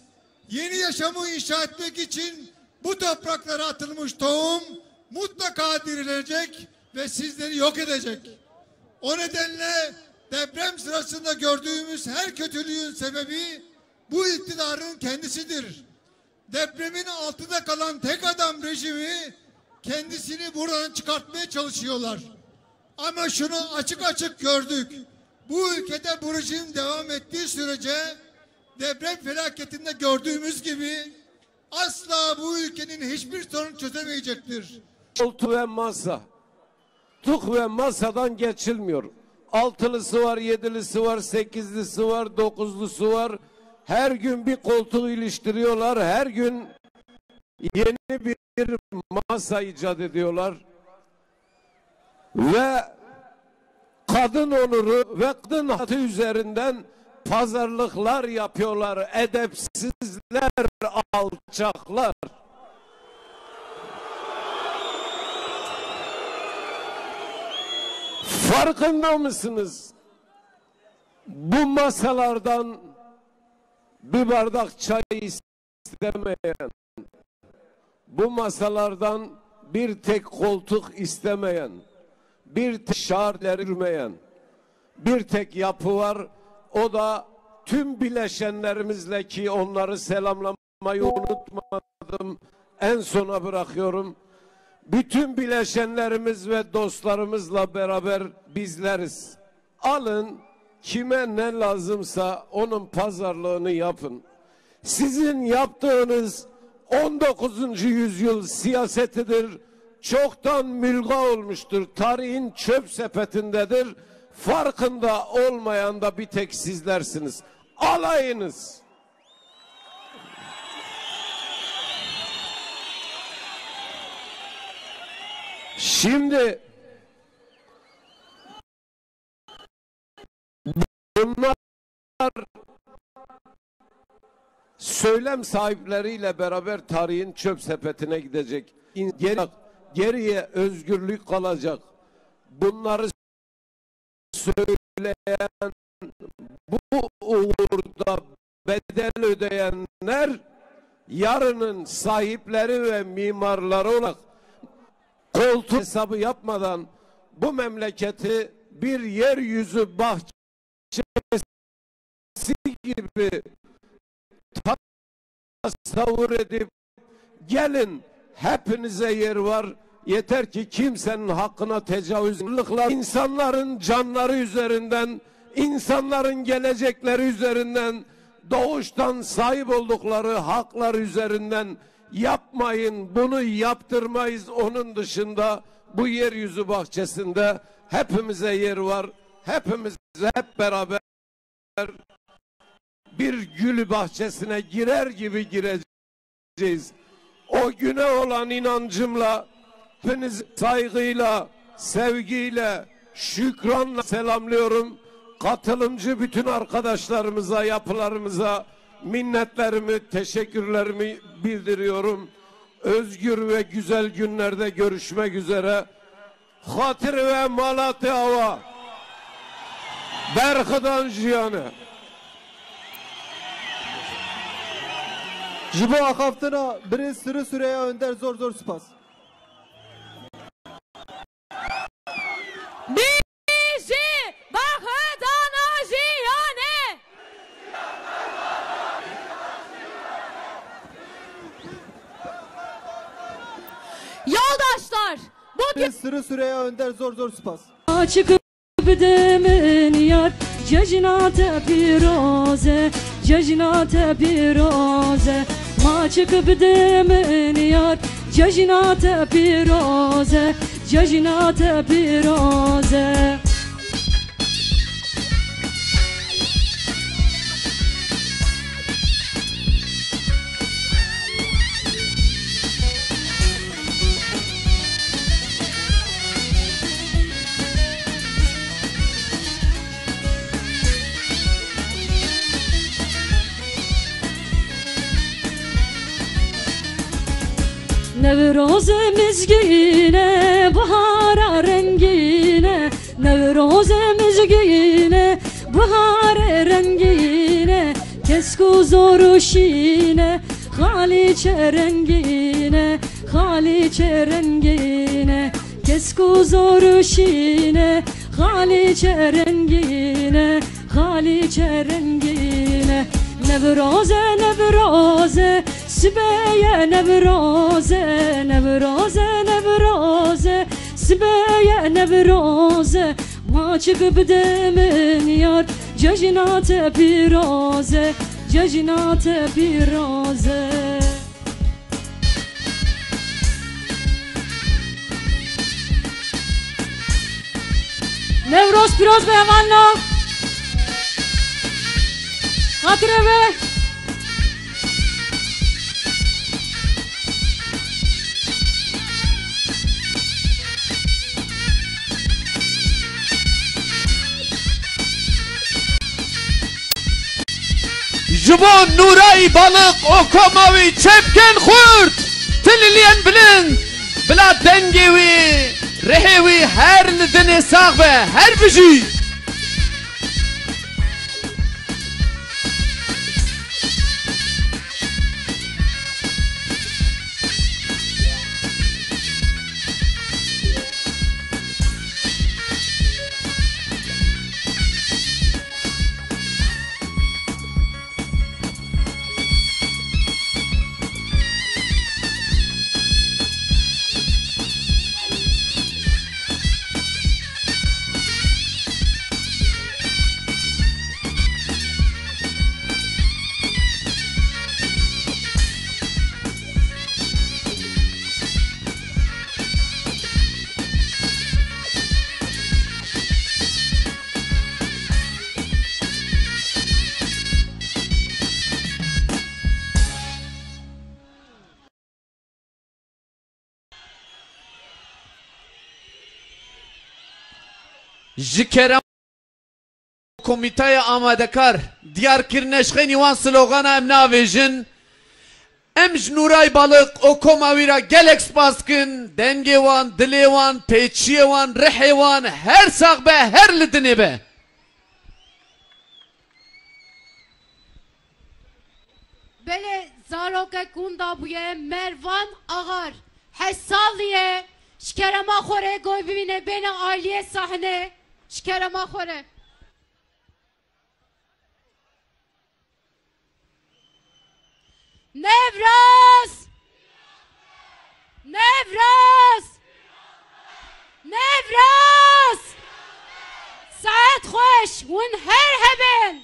Yeni yaşamı inşa etmek için bu topraklara atılmış tohum mutlaka dirilecek ve sizleri yok edecek. O nedenle deprem sırasında gördüğümüz her kötülüğün sebebi bu iktidarın kendisidir. Depremin altında kalan tek adam rejimi kendisini buradan çıkartmaya çalışıyorlar. Ama şunu açık açık gördük. Bu ülkede bu rejim devam ettiği sürece deprem felaketinde gördüğümüz gibi asla bu ülkenin hiçbir sorun çözemeyecektir. Koltuk ve masa. Tuk ve masadan geçilmiyor. Altılısı var, yedilisi var, sekizlisi var, dokuzlusu var. Her gün bir koltuğu iliştiriyorlar. Her gün yeni bir masa icat ediyorlar. Ve kadın onuru ve kadın hakkı üzerinden pazarlıklar yapıyorlar. Edepsizler, alçaklar. Farkında mısınız? Bu masalardan bir bardak çay istemeyen, bu masalardan bir tek koltuk istemeyen, bir tek şairler yürümeyen, bir tek yapı var. O da tüm bileşenlerimizle, ki onları selamlamayı unutmadım, en sona bırakıyorum. Bütün bileşenlerimiz ve dostlarımızla beraber bizleriz. Alın, kime ne lazımsa onun pazarlığını yapın. Sizin yaptığınız 19. yüzyıl siyasetidir. Çoktan mülga olmuştur. Tarihin çöp sepetindedir. Farkında olmayan da bir tek sizlersiniz. Alayınız. Şimdi bunlar söylem sahipleriyle beraber tarihin çöp sepetine gidecek. Geriye özgürlük kalacak. Bunları söyleyen, bu uğurda bedel ödeyenler yarının sahipleri ve mimarları olarak koltuk hesabı yapmadan bu memleketi bir yeryüzü bahçesi gibi tasavvur edip gelin, hepinize yer var. Yeter ki kimsenin hakkına tecavüz, insanların canları üzerinden, insanların gelecekleri üzerinden, doğuştan sahip oldukları haklar üzerinden yapmayın, bunu yaptırmayız. Onun dışında bu yeryüzü bahçesinde hepimize yer var. Hepimiz hep beraber bir gül bahçesine girer gibi gireceğiz. O güne olan inancımla, hepinizi saygıyla, sevgiyle, şükranla selamlıyorum. Katılımcı bütün arkadaşlarımıza, yapılarımıza minnetlerimi, teşekkürlerimi bildiriyorum. Özgür ve güzel günlerde görüşmek üzere. Hatır ve Malatya hava. Berkıdan jiyanı. Jibo akaftina biri sürü süreye önder zor zor spas. Bizi bakıdan ajiyane. Yoldaşlar, bugün Sürü süreye önder zor zor spas. çıkıp demin yar cejnate piroze, cejnate piroze. Ma çıkıp demin yar cejnate piroze, cejnate piroze. Nevroz mizgine, bahara rengine. Nevroz mizgine, bahara rengine. Kesku zoruşine, haliçe rengine, haliçe rengine. Kesku zoruşine, haliçe rengine, haliçe rengine. Nevroze, nevroze, Sibeye nevroze, nevroze, nevroze, Sibeye nevroze. Ma çıkıp demin yar cejnate piroze, cejnate piroze. Nevroz piroz be amanla. Hatıra be. Jibon Nuray balık okomavi çepken kurt Tililiyen bilin Bila dengevi Rehevi her lidine sağ ve her bücü Jikerem Komitaya amadekar Diyarkirneşkeni wan slogana em navêjin Em ji Nuray balık o komavîra gelek spaskin dengê wan, dilê wan, pêçiyê wan, rihê wan her sax be her li dinê be Bele zaroke gunda buye Mervan Agar Hessaliye Şkerema xore goy bibine beni aliye sahne Şkerema xore Nevroz! Nevroz! Nevroz! ساعت خوش ون هر هبن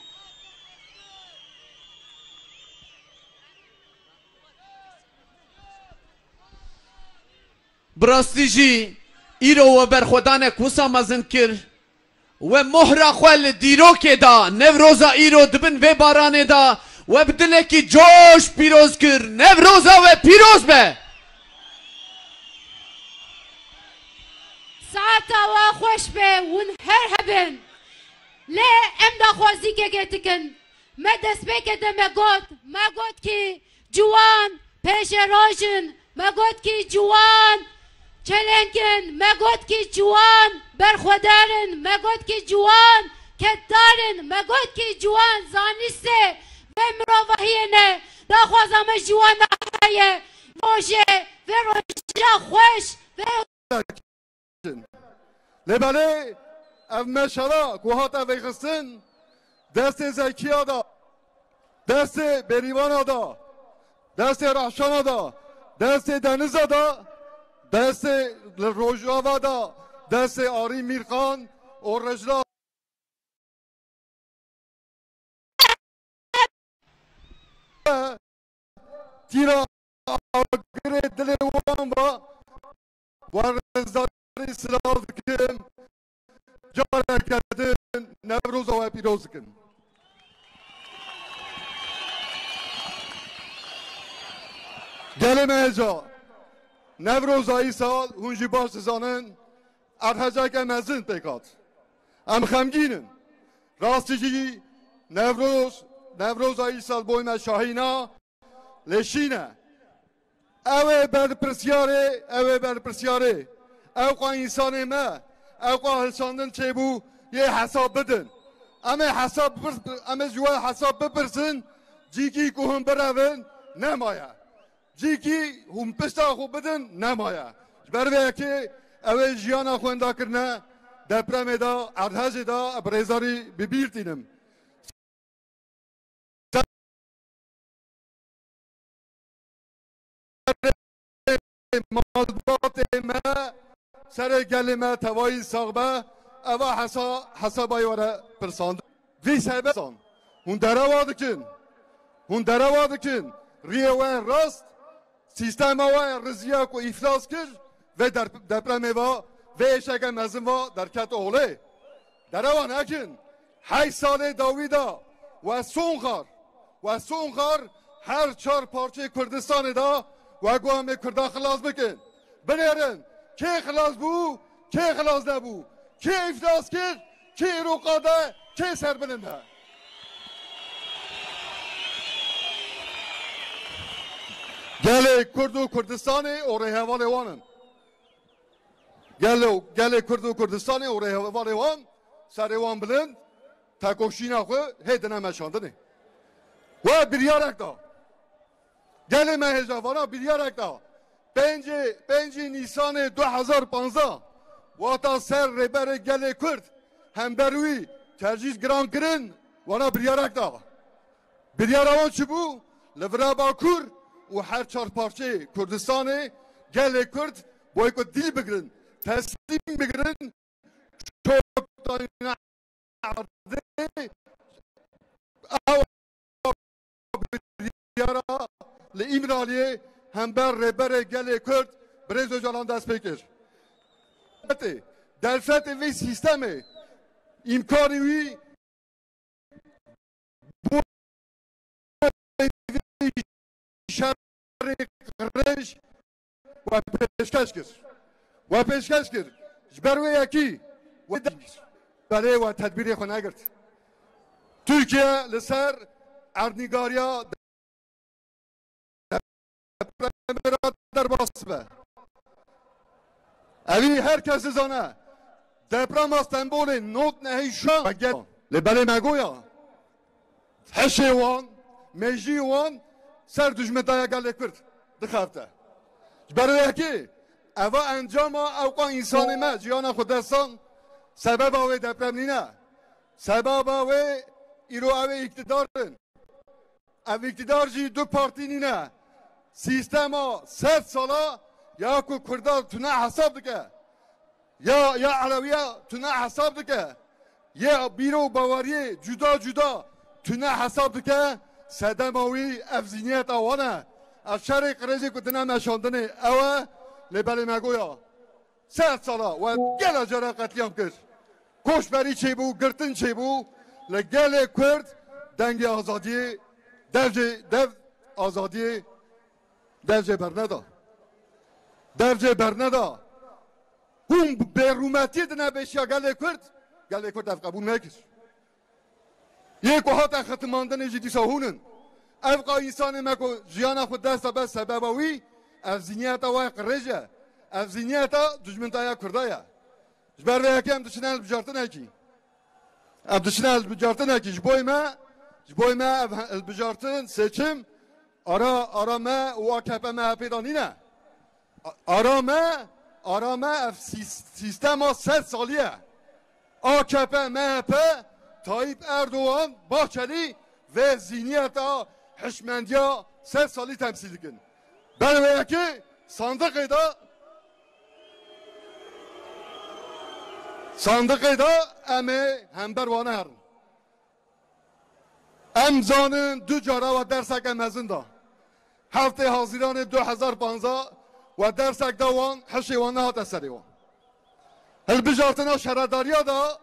براستیجی ایرو و برخودان کوسا مزن کر و مهر خوال دیروک دا نوروزا ایرو دبن و باران دا و بدله کی جوش پیروز کر نوروزا و پیروز به ساعتا و خوش به ون هر هبن لی ام دا خوزی که گتکن ما دست بکده ما گود کی جوان پیش راجن ما گود کی جوان چلنگن ما گود کی جوان برخودارن ما گود کی جوان کدارن ما گود کی جوان زانسته و مروحینه دا خوزم جوان نخیه روشه و روشه خوش و لباله اف مشالا کوهات ویخستن دست زکیا دا دست بریوانا دا دست رحشانا دا دست دنیزا دا دست روژاوا دا دست آری میرخان و رجلا تیرا آگر دل وان با و رزداری سلاو دکن جاره کردن نوروز و پیروز کن گله مهجا نوروز ای سال هنجی باش زانن ارهجا که مزن پیکات ام خمگینن راستی جی نوروز ای سال بویم شاهینا لشینه اوه برپرسیاره او قا انسان ما او قا هلشاندن چه بو یه حساب بدن اما جوا حساب بپرسن جیکی که هم برون نمایه جیکی هم پشتا خوب بدن نمایه برای که اوه جیانا خوانده کرنه دپرم دا ارهج دا برزاری ببیرتینم مازبات ما سر گل ما توایی ساغبه اوا حسابای وره پرساند وی سبسان هون دروا دکن ریوان راست سیستم وان رزیا کو افلاس کر و در دپرم و اشگه مزم و در کت اوله دروا نکن 8 سال داویدا و سونخار هر 4 پارچه کردستان دا و گوهم کرده خلاص بکن بنیرن که خلاص بو که خلاص نبو که افلاس کرد که روقاده که سر بلنده گله کرد و کردستان اوره حوال وانن گله کرد و کردستان اوره حوال وان سر وان بلند تکوشین آخو هیدنه مشاندنه و بریارک دا گله مهجوانا بریارک دا 5 نیسان 2015 و تا سر ربر گله کرد هم بروی ترجیح گران کرن وانا بریارک دا بریاروان چی بو؟ لورا باکور و هر 4 پارچه کردستان گله کرد باید که دیل بگرن تسلیم بگرن çok da yara le İmraliye hember rebere gele Kürt Brez Öcalan dest pekir. Delfet ve sistemi imkanı vi bu şerri kırış ve peşkeş kir. Jberwe yaki bale ve tedbiri xona girt. Türkiye leser erdnigariya در باسبه اوی هر کسی زانه دپرام استنبول نوت نهی شان لبله مگویا حشی وان مجی وان سر دجمتایا گله کرد دخافته برای که اوه انجام اوقا انسان ما جیان خودستان سبب اوه دپرام نینه سبب اوه ایرو اوه اقتدارن ev iktidar jî du partînî ne sistema 100 sala ya ku Kurda tuna hesab dike ya Aleviya tuna hesab dike ya bîro bawariyê cuda cuda tuna hesab dike sedema wî ev zihniyeta wan e ev şerê qirêjê ku tune meşandinê ew e lê belê me goya 100 sala we gela cara qetliyam kir koçberî çêbû girtin çêbû li gelê Kurd dengê azadiyê dev azadiyê devcê berneda devcê berneda hûn bêrûmetiyê dine bêşiya gelê Kurd ev qebûl nekir yê ku hate xetimandinê jî dîsa hûnin ev qa însanê me ku jiyana xwe desta be sebeba wî ev zihniyeta we qirêj e ev zihniyeta dijmintaya Kurda ye ji ber vê yekê em diçine hilbijartinekî ev diçine hilbijartinekî ji boy me ev hilbijartin seçim ara me û AKP MHP da nîne ara me ev sistema 100 salî ye AKP MHP Tayyip Erdoğan Bahçeli ve zihniyeta hişmendiya 100 salî temsil dikin ben vê yekê sandıqê da em ê hember wane herin em zanin du cara ve derseke mezin da heftê Haziranê 2015 ve dersek da wan hişê wan nehate serê wan hilbijartina şeredariya da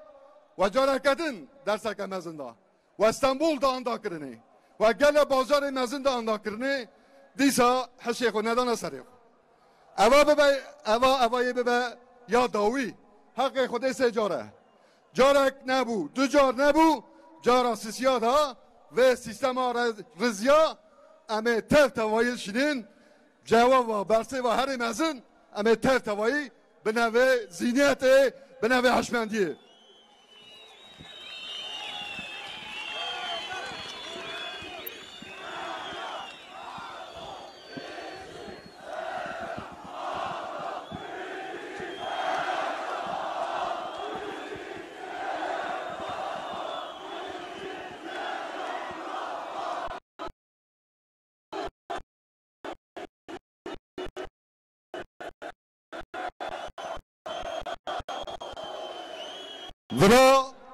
ve careketin derseke mezin da ve İstanbul da andakirinê ve gele bajarê mezin da andakirinê dîsa hişê xwe nedane serê xwe eva yê bibe ya dawî heqê Xwedê sê care carek nebû du car nebû cara sisiya da ve sistema rızya em ê tev tevayî şînin cewab ve bersê ve herê mezin em ê tev tevayî bi nevê zihniyetê bi nevê hişmendiyê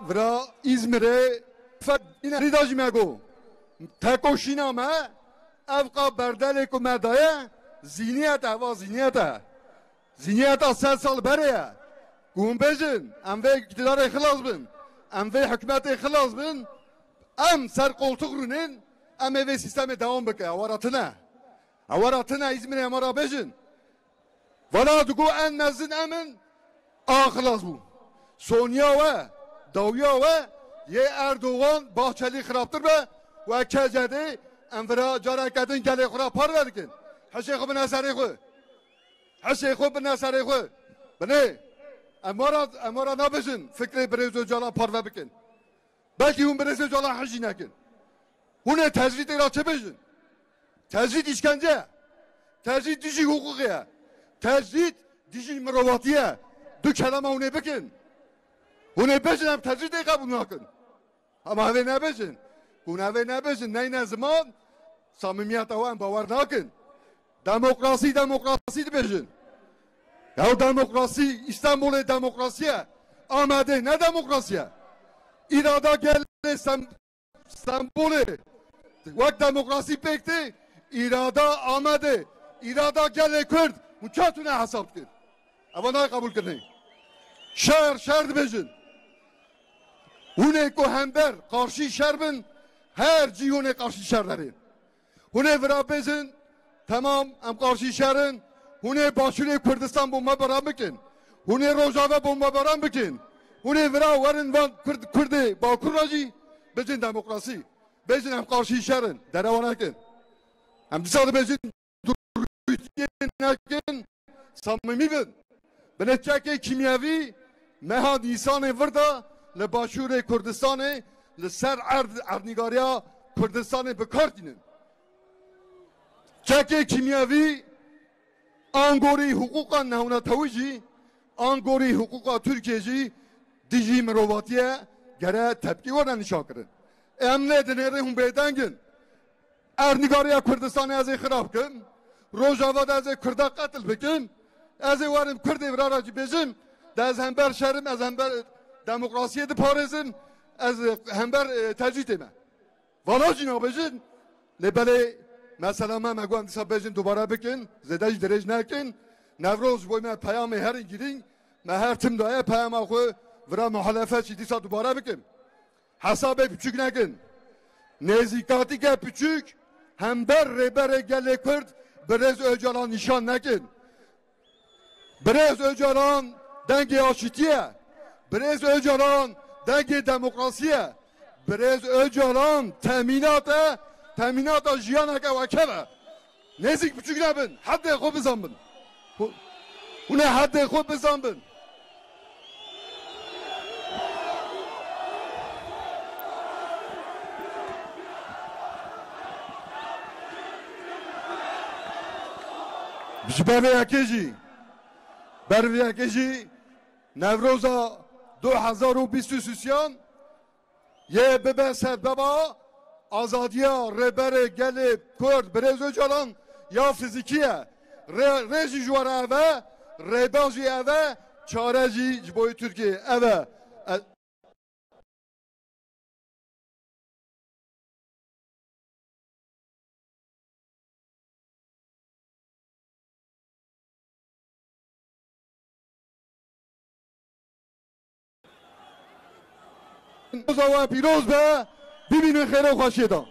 Vra İzmir'e rida jî me got tekoşîna me ev qa berdelê ku me daye zihniyet eva zihniyeta 100 sal berê ye ku hûn bêjin em vê iktidarê xilas bin em vê hikûmetê xilas bin em ser koltuk rûnin em ê vê sistemê dewam bike ewera tune İzmirê em ara bêjin vala digo en mezin emin a xilas bû Sonya ve Davya ve ye Erdoğan Bahçeli xiraptır be ve kecedi envira careketin gelê xwe par verdikin hişê xwe bine serê xwe binê em wara nabêjin fikrê Birêz Öcalan parve bikin belkî hûn Birêz Öcalan hicî nekin hûn ê tecrîdê ra çi bêjin tecrîd işkence tecrîd dijî hukuk ye tecrîd dijî mirovatî ye du kelama hûn ê bikin hûn ê bêjin em tecrîdê qebûl nakin ama evê nebêjin hûn evê nebêjin neyne ziman samimiyeta wan bawer nakin demokrasî dibêjin ya demokrasî İstanbulê demokrasî ye Amedê ne demokrasî ye îrada gelê Stenbolê wek demokrasî pêk tê îrada Amedê îrada gelê Kurd hûn çi hatûne hesab dikin ewa nayê qebûlkirinê şer dibêjin hûn ê ku hember qarşî şer bin her cîhûnê qarşî şer derên hûn ê vira bêjin temam em qarşî şerin hûn ê Başûrê Kurdistan bombebaran bikin hûn ê Rojava bombebaran bikin hûn ê vira werin van Kurdê Bakur ra jî bêjin demokrasî bêjin em qarşî şerin derewan nekin em dîsa dibêjin nekin samimî bin binêçekê kîmyevî meha Nîsanê vir da li Başûrê Kurdistanê li ser erdnîgariya Kurdistanê bikardînin çekê kîmyevî angorî hukûqa newnettewî jî angorî hukûqa Tirkiye jî dijî mirovatiye gere tepkî were nîşan kirin em lê dinêrê hûn bêdengin ارنگاری کردستان از خراب کن روجاواد از کردا قتل بکن از وارم کرد ورارا بجم از همبر شرم از همبر دموکراسی ده پارزن از همبر تجدید ما والا جنا بجن لبله مثلا ما مگوام دیسا بجن دوباره بکن زداج درج نکن نوروز بوی من پیام هر گیرین ما هر تیم دایه پیام آخو ورا محالفه چی دیسا دوباره بکن حساب küçük نکن نزیکاتی که küçük همبر ربر گله کرد برز öcalan nişan نکن برز öcalan dengi aşitiye برز öcalan dengi demokrasiye برز öcalan teminata jiyanaka ve keve nezik küçük nebin haddi خوب بزنبن bu ne haddi خوب بزنبن برویاکیجی نوروزا 2023 یه ببه سببا آزادیا ربر گلی کرد برز öcalan یا فیزیکیه رژی جواره اوه رباجی اوه چارجی جبوی ترکیه اوه و پیروز به ببینید خیر و خوشیدا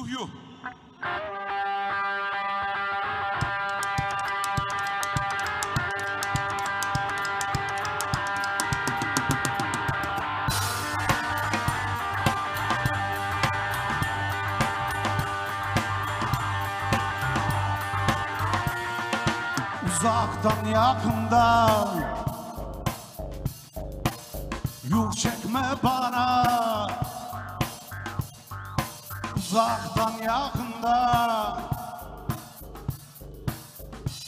Yuh yuh. Uzaktan yakından yuh çekme bana. Uzaktan yakından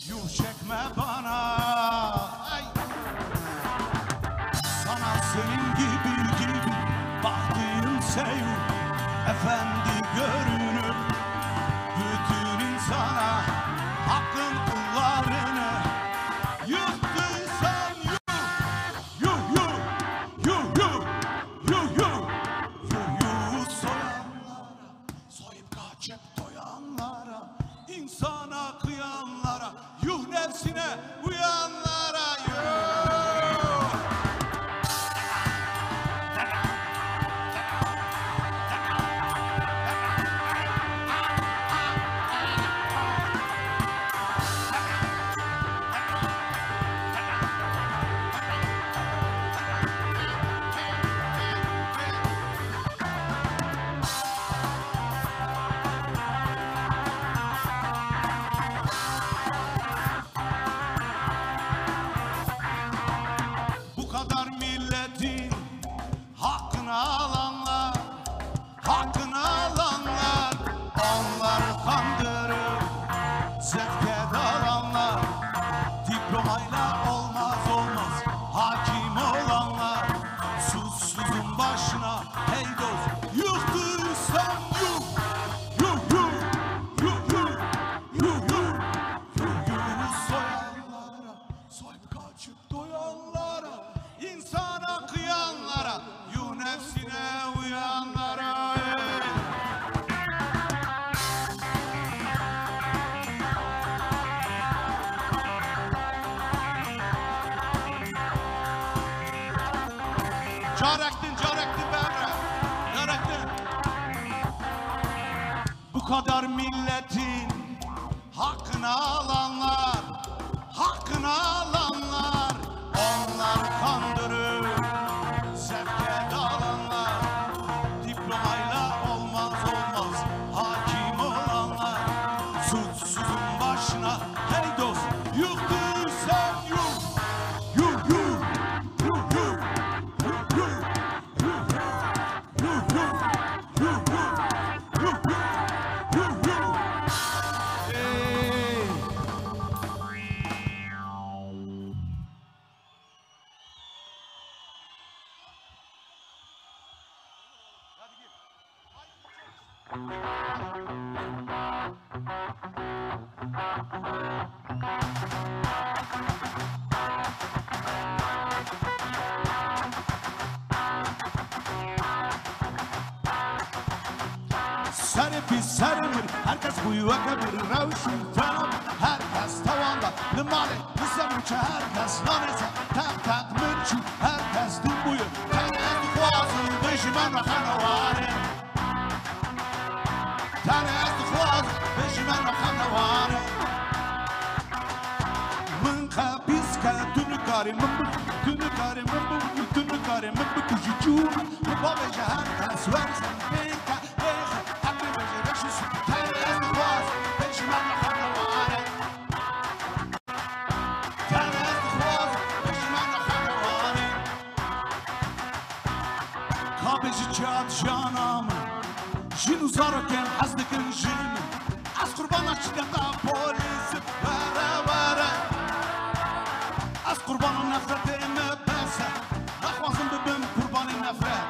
yuh çekme bana. Ay. Sana senin gibi baktığım sevim efendi görünür. Bütün insana hakkın kullarını yıktıysan yuh yuh yuh yuh yuh yuh yuh yuh soyanlara, soyup kaçıp doyanlara, insana kıyanlara, yuh nefsine uyanlara yuh. Bu kadar milletin hakkını alanlar, hakkını alanlar, onları kandırıp zevke dalanlar, diplomayla olmaz olmaz hakim olanlar, suçsuzun başına hey dost yıktıysan yuh yuh yuh yuh yuh yuh yuh yuh yuh soyanlara, soyup kaçıp doyanlara, insana kıyanlara, yuh nefsine uyanlara. Carektin berre, carektin. Bu kadar milletin hakkını alanlar, hakkını alanlar, onlar kandırır, zevke dalanlar, diplomayla olmaz olmaz hakim olanlar, suçsuzun başına hey dost yıktıysan yuh yuh yuh yuh yuh yuh yuh yuh yuh yuh yuh yuh yuh yuh yuh. Hey. Serpi sermir, herkes bu yuvaka bir revşin tanım. Herkes tavanda, limale, lisemçe, herkes nanese, tak tak mürçü, herkes dimbuyu, tenes duhazı, beşimen ve kanavari. Tenes duhazı, beşimen ve kanavari. Mınka biska, tünükari, mımbık, tünükari, mımbık, tünükari, mımbık, ucucu, mımbabece, herkes verse, mınka, canım, jinu zarken hazdikin jinu, az kurbana çıkanda polis vere vere, az kurbanın nefretimi bense, nakvazım bibim kurbanın nefret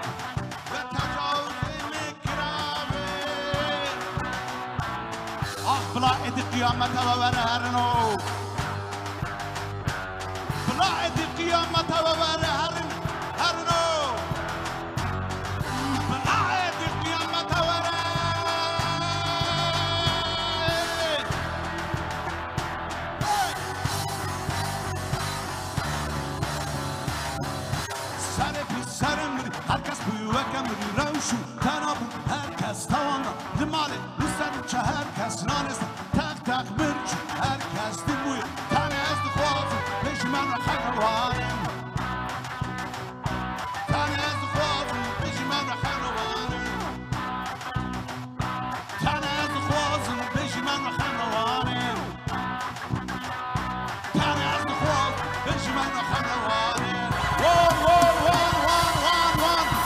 ve tecavüzimi kirave. Ah bla edi kıyamete ve vere herin o, bla edi kıyamete ve vere herin o. Herkes bu yuvaka mı revşu, herkes tavanda, limale, بزن چه هر کس نانست تق تق مرچ هر کس دموی تن از دخواف پیش من را خنوانم تن از دخواف پیش من را خنوانم تن از دخواف پیش من را خنوانم تن از دخواف پیش من را خنوانم وان وان وان وان وان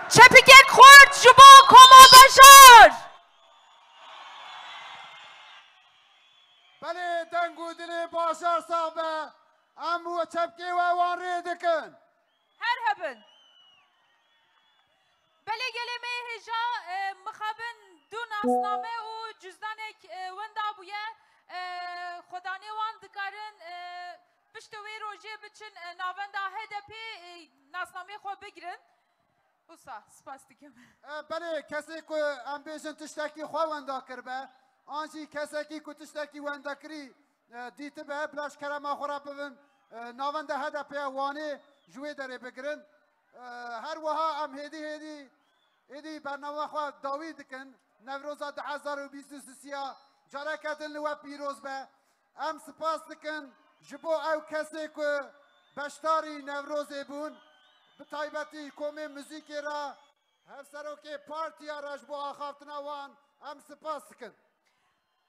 چپیکک خورد جبا کما بشار بله دنگو دلی باشار صاحبه امو چپکی و وان ریدکن هر هبن بله گلمه هجا مخابن دو ناسنامه و جزدانک وندا بویه خدانه وان دکارن پشتوی روژه بچن ناوندا هدپی ناسنامه خو بگیرن اوسا سپاس دیگم بله کسی که ام بیشن تشتکی خواه وندا کربه آنچی کسی که تشتکی وندا کری دیت به بلاش کرم آخورا ببین ناوندا هدپی وانه جوی داره بگیرن هر وها ام هیدی برنامه خواه داوی دکن نوروزا 2023 جارکتن لوا پیروز به ام سپاس دکن جبو او کسی که بشتاری نوروزی بون به تایبتی کومی موزیکی را هر سروکی پارتی را جبو آخافتنا وان ام سپاس دکن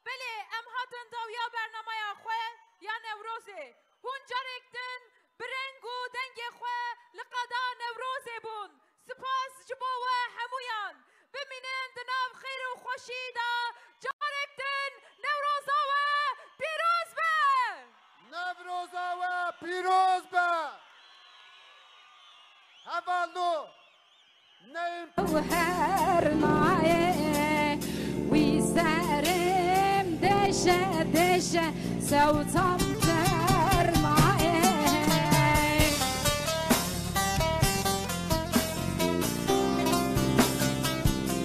بله ام هاتن داویا برنامه خواه یا نوروزی هون جارکتن برنگ و دنگ خواه لقدا نوروزی بون سپاس جبو و همویان بمینن دناب خیر و خوشی دا جارکتن نوروزا و پیروز به نوروزا و پیروز به هفالو نیم هر نایه وی سرم دشه دشه صوتم در نایه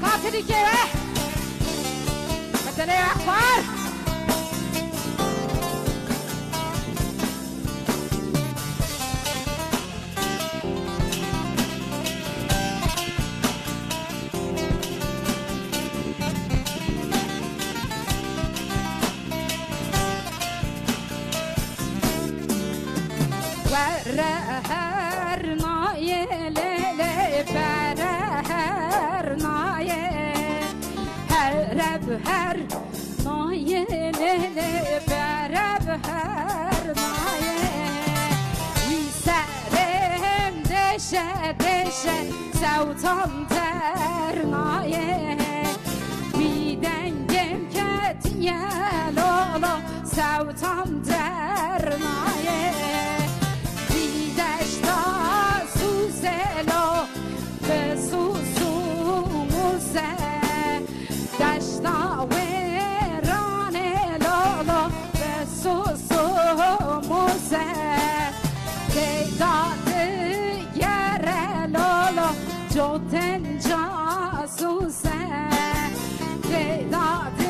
کاتری که مثل اخبار هر نایه لیلی هر نایه هر رب هر نایه لیلی رب هر نایه وی سرم دشه دشه صوتم در نایه بی دنگم کتیه لالا صوتم در نایه سوزلو به سوسو موزه دشتا ویرانه لولو به سوسو موزه دیداد یره لولو جوتن جاسوسه دیداد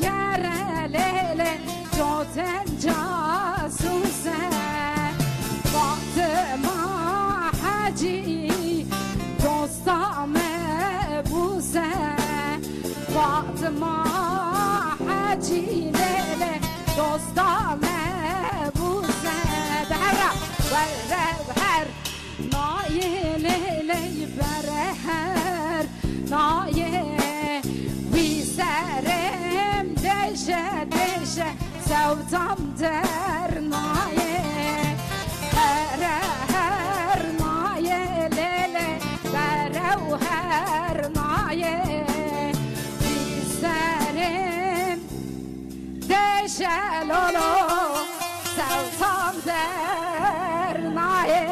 یره لیله جوتن جاسوسه فاطمه حاجی دوستام بوسه فاطمه حاجی لیله دوستام بوسه بره بره هر نایه لیله بره هر نایه وی سرم دشه دشه صوتم در نایه هر نایه لیله بره و هر نایه بی سرم دشه لولو صوتم در نایه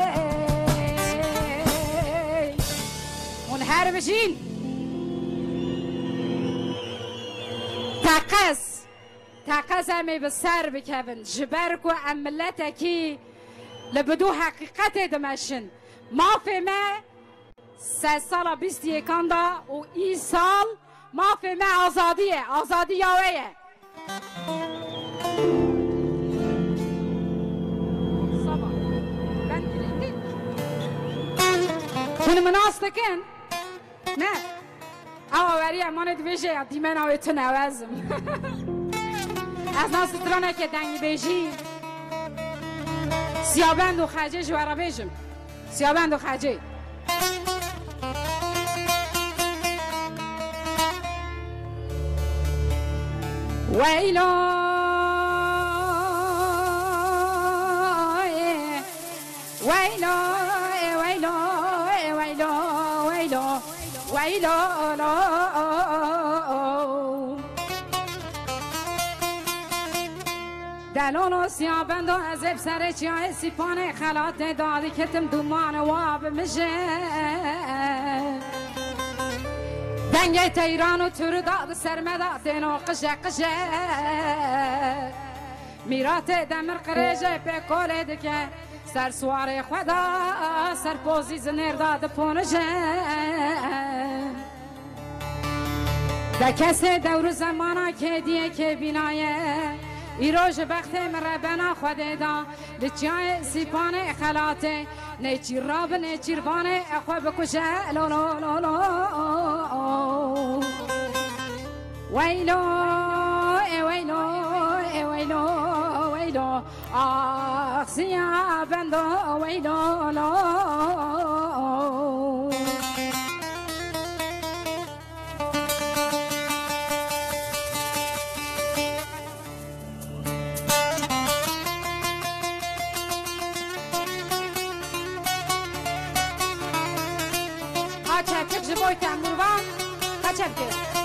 اون هر بشین تقص همی به سر بکن جبرکو عملتکی لبدو حقیقت دمشن مافی ما 3 سال 21 دا و این سال مافی ما آزادیه آزادی یاویه کنی مناستکن نه اما وری امان دویجه دیمن آوی تو نوازم از ناسترانه که دنگی بیجی سیابند و خجه جوارا بیجم سیابند و خجه ویلا ویلا ویلا ویلا ویلا ویلا دلون سیابند و عذب سر چیای سیپان خلات دادی کتم دومان واب مشه دنگه تیران و تور داد سرمدات و قشه قشه میرات دمر قریجه پیکوله دکه سر سوار خدا سر پوزی زنیر داد پونجه ده کسی دور زمانا که دیه که بینایه ایروژ وقت مربنا خوده دا لچیای سیپانه خلاته نیچی راب نیچی ربانه اخوه بکشه لو لو لو لو ویلو ویلو ویلو ویلو آخ سیابندو ویلو لو جبوی تنگروان قچب گیر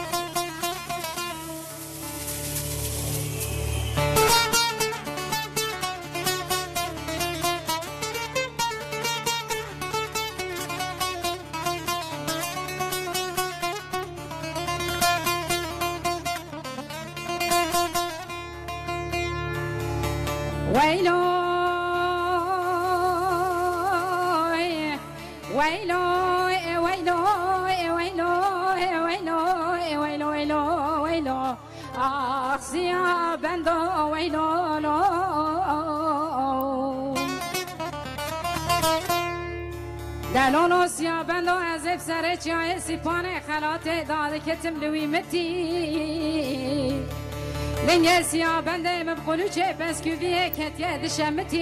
ویلو ویلو آخ بندو ویلو لو دلونو سیا بندو از افسر چای سیپان خلات داده کتم لوی متی لنگ سیا بنده مبقلو چه بسکویه کتیه دشمتی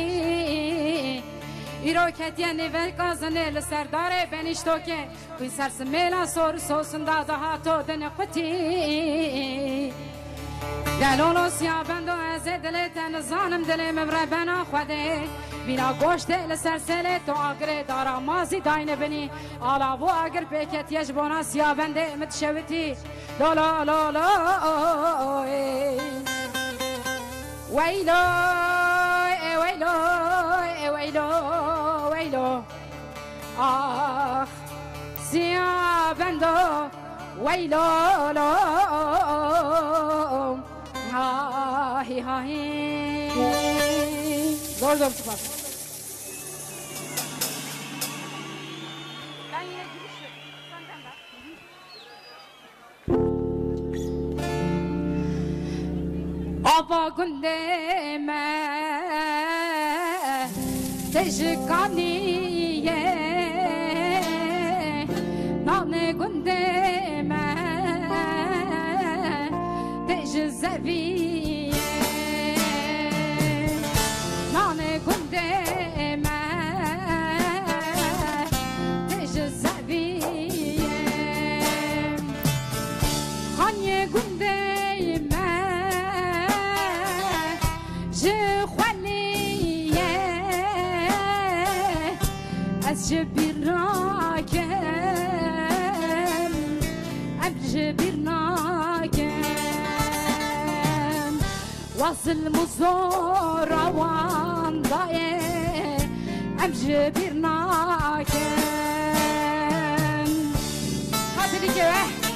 ایرو کتیه نیول کازنه لسرداره بنیشتو که کوی سرسمیلا سور سوسن داده هاتو دنقتی دلونو سیابندو از دلت نزانم دل مبربنا خوده بینا گوشت لسرسله تو آگره دارا مازی داینه بنی آلاو آگر پیکت یجبونا سیابنده متشوتی لو لو لو لو ویلو ویلو ویلو ویلو آخ سیابندو ویلو لو هاهی هاهی زور زور سپاس آبا گنده من تشکانیه نام گنده من تجزویه نام گنده من تجزویه خانه گنده جبرناكم أم جبرناكم واصل مزور وان ضايع أم جبرناكم هاتي لي كده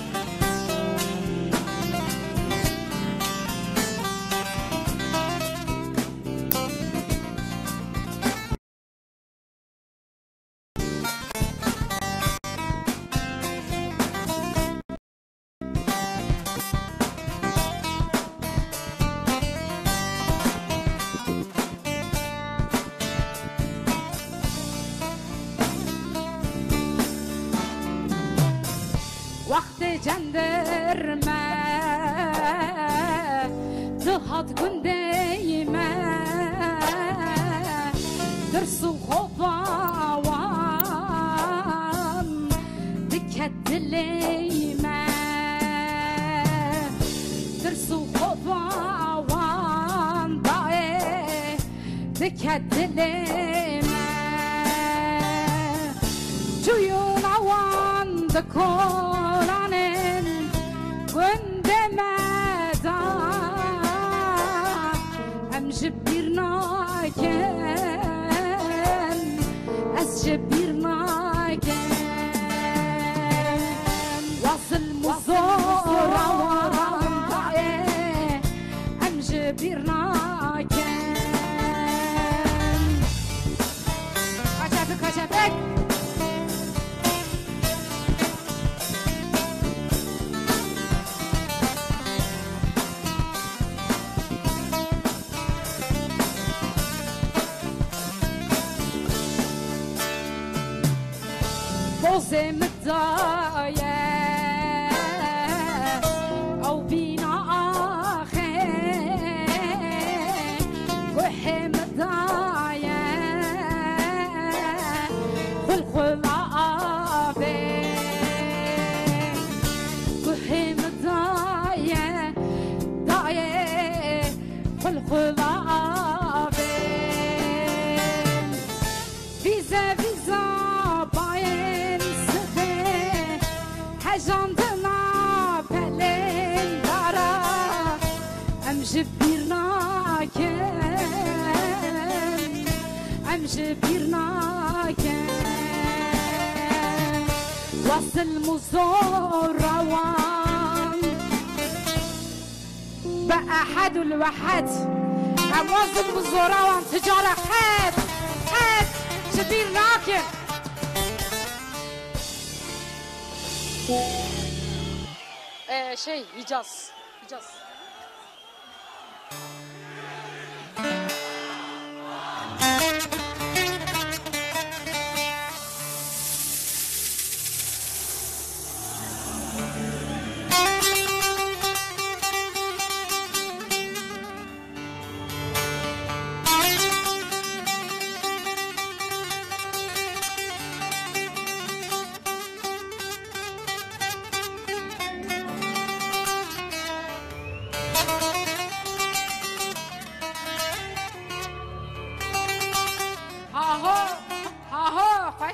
وقت جندرمه دهات گندیمه درس و خوباوان دکت دلیمه درس و خوباوان دای دکت دلیمه جویون آوان دکولانن گندمه دا هم جبیر ناکن از جبیر ناکن واصل مزور آوان دای هم جبیر ناکن کچفک بوزم الضايع أو بينا آخر وحم الضايع والخلابة وحم الضايع ضايع والخلابة فيزا فيزا جاندنا بلين دارا ام جبير ناكن ام جبير ناكن وصل مزور روان بأحد الوحد ام وصل مزور روان تجارة خد جبير ناكن Hicaz.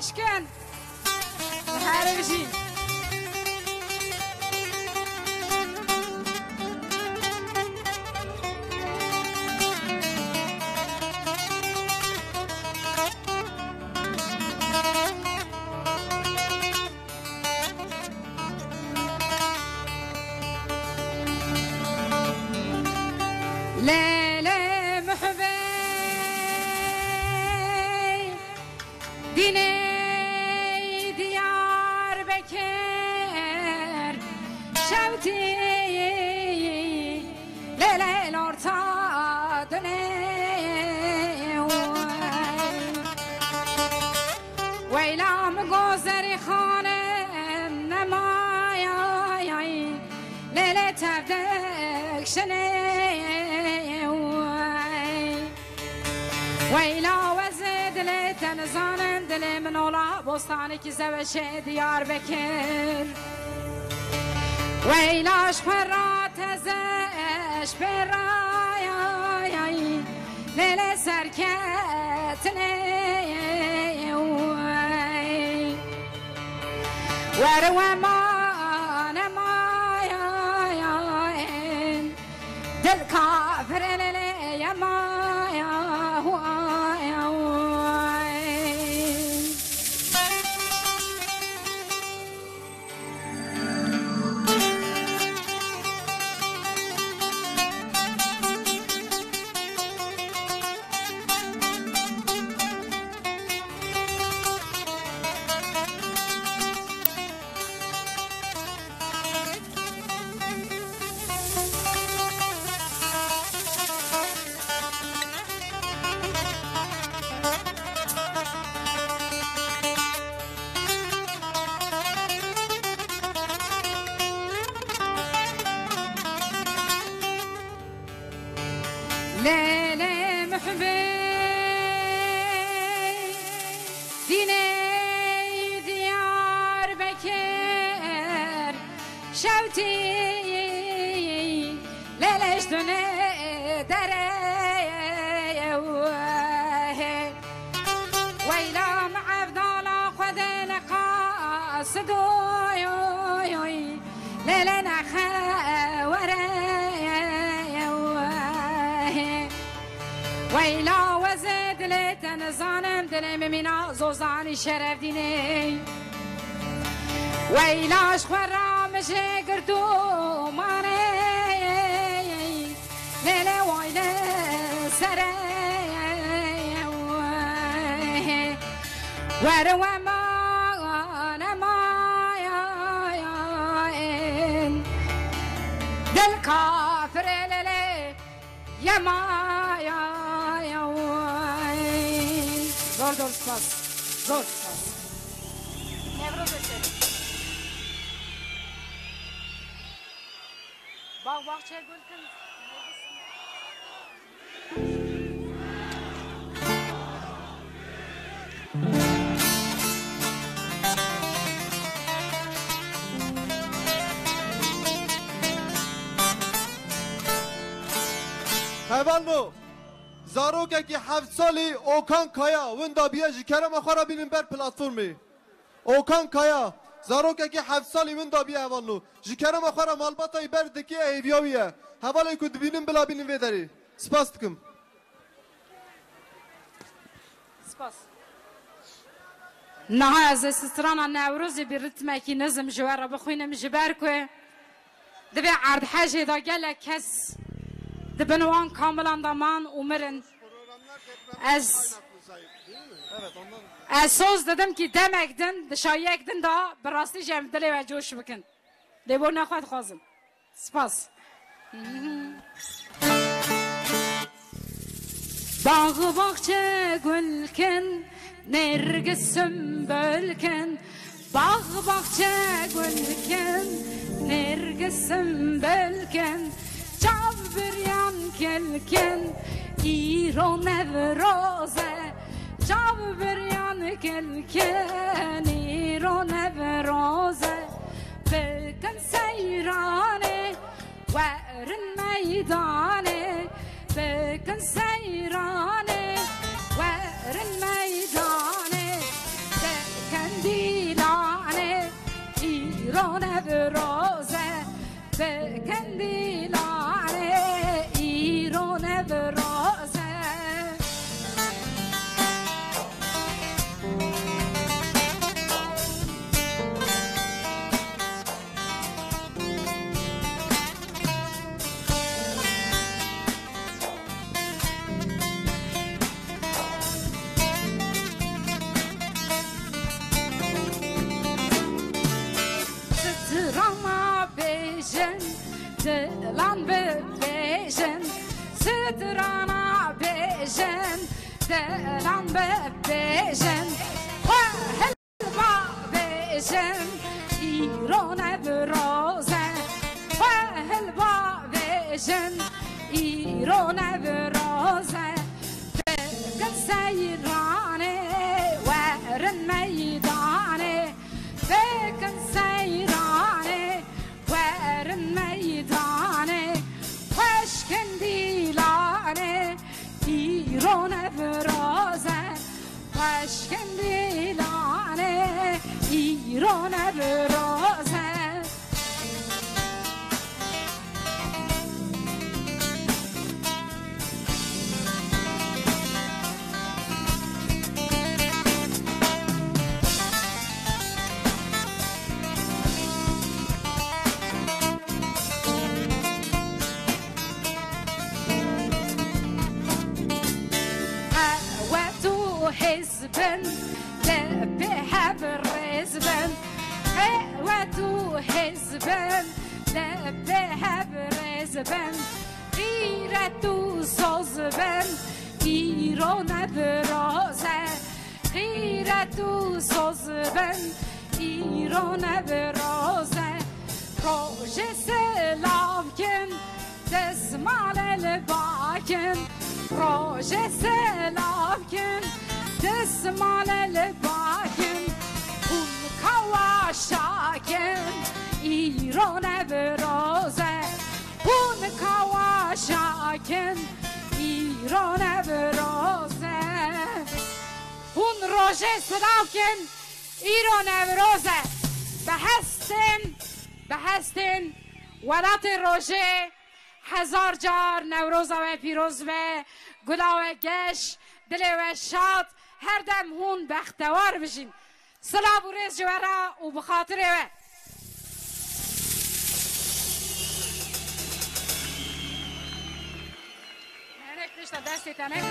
Aşkın her bir şey Lele muhbe dine شوتی لیل ارتادنه ویلام گذری خانه نمایای لیل تبدکشنه ویلا وزد لی تنزانم دل من اولا بستانی که زوشه دیار بکر ویلاش فرات ازش برای لیل سرکتنه ورو امان مایاین دل کافر لیلی ليلة محبي ديني ديار بكر شوتي ليلة شدني دري ويلا مع فضالة خذنا قاصدو ليلة نخا ويلا وزد ليتن ظالم دلم منا زوزاني شرف ديني ويلا شخورا مشي قردو ماني ليلة ويلا سري وروا ما دل كافر ليلة يا ما يا وين زور زور سباس زور سباس نبرو بسر باق چه گل کن هیوانو زاروگه که 7 سالی اوکان کایا وندا بیا جکرم اخورا بینیم بر پلاتفورمی اوکان کایا زاروگه که 7 سالی وندا بیا هیوانو جکرم اخورا مالباتای بر دکی ایویاویه حوالی کد بینیم بلا بینیم ویداری سپاس دکم سپاس نه از استرانا نوروزی بی رتمکی نظم جوار بخوینم جبر که دبی عرض حاجه دا گله کس دبنوان کاملا دامان umarın از söz dedim ki demektin dışayektin da براستی جمدلی و جوش بکن لیبور نخواد خوازم سپاس باغ bahçe gülken nergis sümbülken باغ bahçe gülken nergis sümbülken Çav bir yan kelken İro nevroze Çav bir yan kelken İro nevroze Bekin seyrane Verin meydane Bekin seyrane Verin meydane Bekin dilane İro nevroze Bekin dilane ایران برازه سترama bejen دلان ببیجن سترana بیجن دلان ببیجن helva بیجن ایران برازه helva بیجن ایران برازه بگن سیرانه ورن میدانه بگن سیرانه ورن میدانه خوشکن دیلانه ایران برازه خوشکن دیلانه ایران برازه حزبن لبها بالرزبن حواتو حزبن لبها بالرزبن غيرتو صوزبن ایران برازه غیرتو صوزبن ایران برازه روش سلام کن دسمال الباكن روجه سلافكن دسمال الباكن اون کواشاکن ایران برازه اون کواشاکن ایران برازه اون روجه سلافکن ایران برازه بهستن ولات روژه هزار جار نوروز و پیروز و گلا و گش دل و شاد هر دم هون بختوار بشین سلام و ریز جوارا و بخاطر و مرک نشتا دستی تنه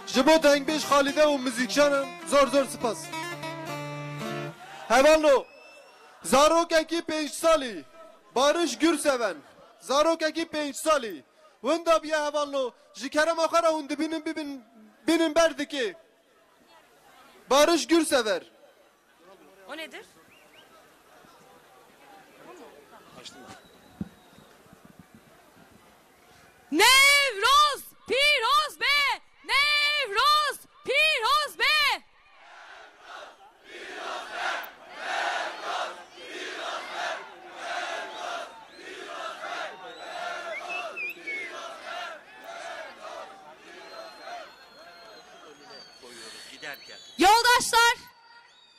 جبو دنگ بیش خالیده و موزیکشانم زور سپاس هوالو زاروککی 5 سالی بارش گورسون زاروککی 5 سالی وندا بیا هوالو جکرم آخره هون ببینیم بردکی بارش گورسون O nedir? Nevroz piroz be! Nevroz piroz be! Yoldaşlar,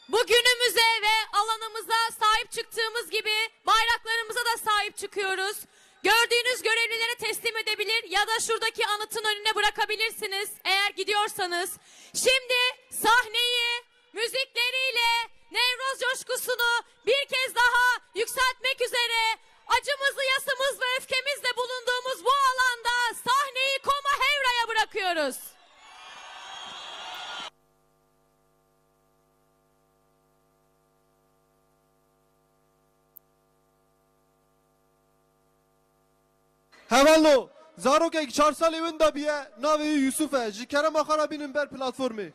bugünümüze ve alanımıza sahip çıktığımız gibi bayraklarımıza da sahip çıkıyoruz. Gördüğünüz görevlilere teslim edebilir ya da şuradaki anıtın önüne bırakabilirsiniz eğer gidiyorsanız. Şimdi sahneyi müzikleriyle Nevroz coşkusunu bir kez daha yükseltmek üzere acımızlı, yasımız ve öfkemizle bulunduğumuz bu alanda sahneyi Koma Hevra'ya bırakıyoruz. هوالو زاروککی 4 سالی وندا بیا ناوی یوسفه جکرم آخره بینیم بر پلتفرمی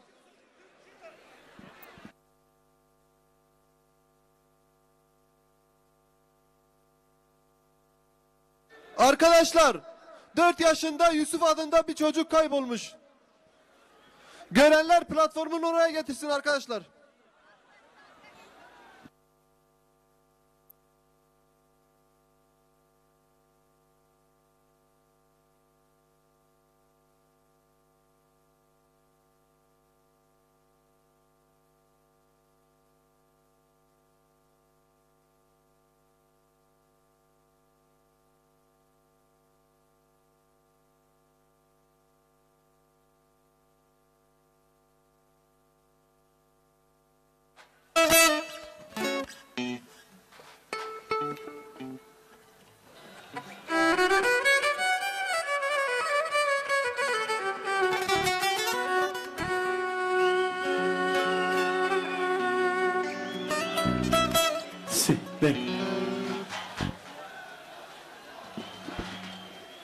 Arkadaşlar 4 yaşında Yusuf adında bir çocuk kaybolmuş. Görenler platformun oraya getirsin arkadaşlar.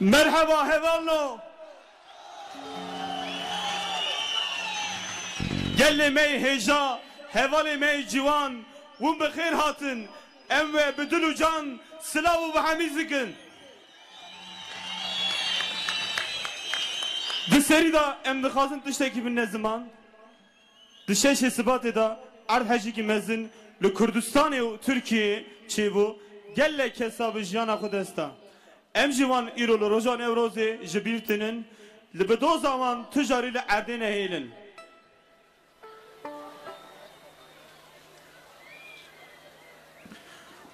مرحبا هوالو گل می هجا هوال می جوان ون بخیر هاتن ام و بدل و جان سلاو و حمیزکن دسری دا ام دخواستن تشتکی بن نزمان دشش سبات دا عرض هجی کی مزن لکردستان و ترکیه چی بو گل کساب جانا خودستا ام جوان ایرول روزا نوروزی جبیرتنن لبدو زمان تجاری لعردین هیلن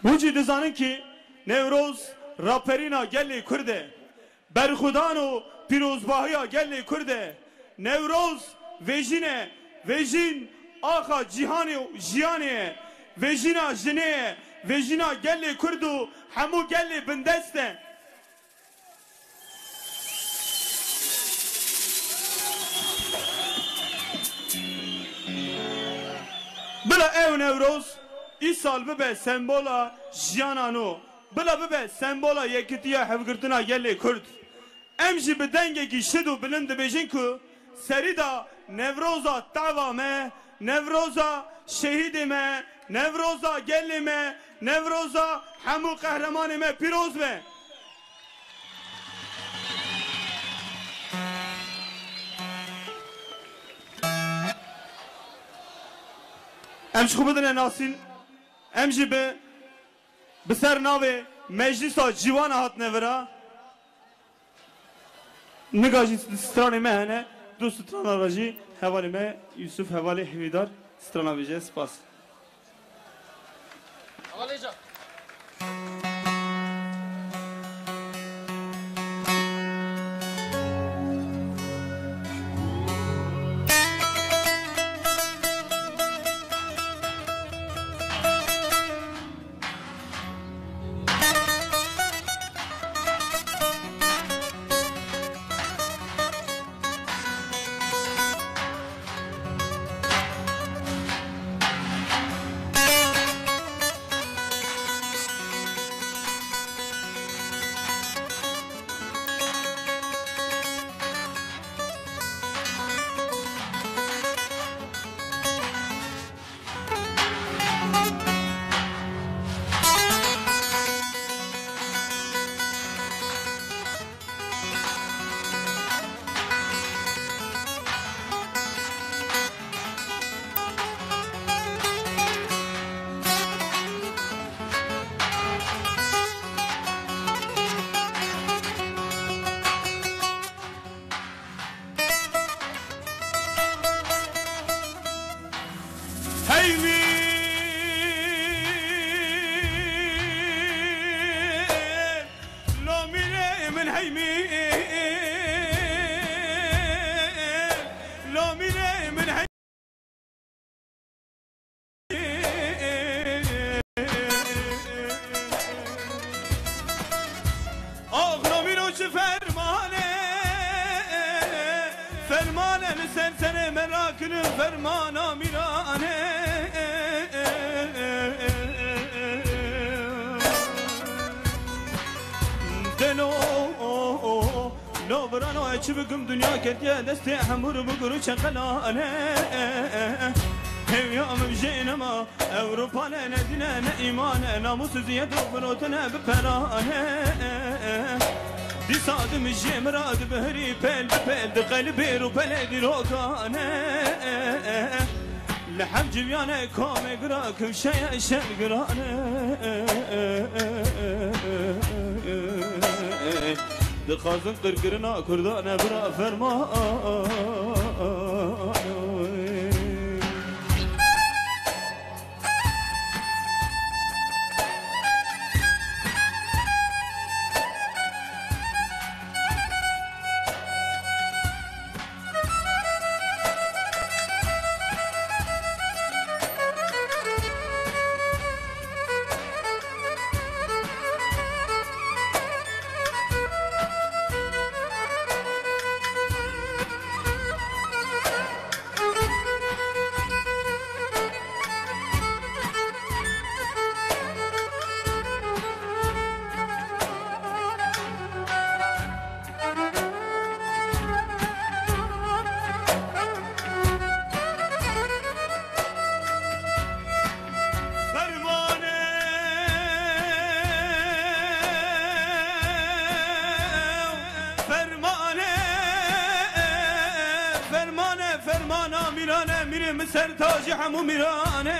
وجی دزانن کی نوروز راپرینا گلی کرده برخودان و پیروزباهیا گلی کرده نوروز ویژین آخا جیهانی و جیانیه ویژینا جنیه ویژینا گلی کردو همو گلی بندسته بلا ev Nevroz İsal bibe sembola jiyanano bila bibe sembola yekitiya hevgirtina gelê Kurd em jî bi dengekî şid û bilind dibêjin ku serîda Nevroza tava me Nevroza şehîdê me Nevroza gelê me نوروزا همو قهرمان ما پیروز به امش خوب بدن ناسین امجی به بسر ناوه مجلس ها جوان هات نورا نگاجی سترانی مهنه دو ستران راجی حوالی مه یوسف حوالی حویدار ستران آویجه سپاس حوالی جا دستي حمر بقرو شغلانه هيام بجينما اوروبا ندنا ايمان ناموس زياد وبروتنا بفرانه دي صادم الجمراد بهري بل بل قلبي وبلدي روكانه لحم جبيانه كوم قراك وشيء شل قرانه دخازن قرقرنا كردانا برا فرمان سر تاج همو میرانه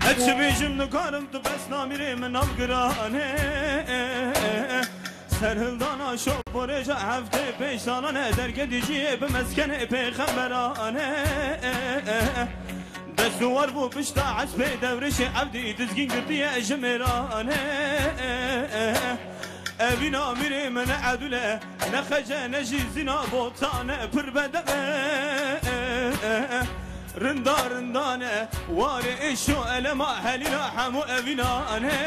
اچ بیجم نکارم تو بس نامیره من نامگرانه سرهلدانا شو برجا هفته پیش سالانه درگدیجیه به مسکن پیغمبرانه دستوار بو پشتا عصبه دورش عبدی تزگین گردیه جمرانه اوینا میره من عدوله نخجه نجی زینا بوتانه پر بدقه رندانه واره ایشو علما حلینا همو اوینانه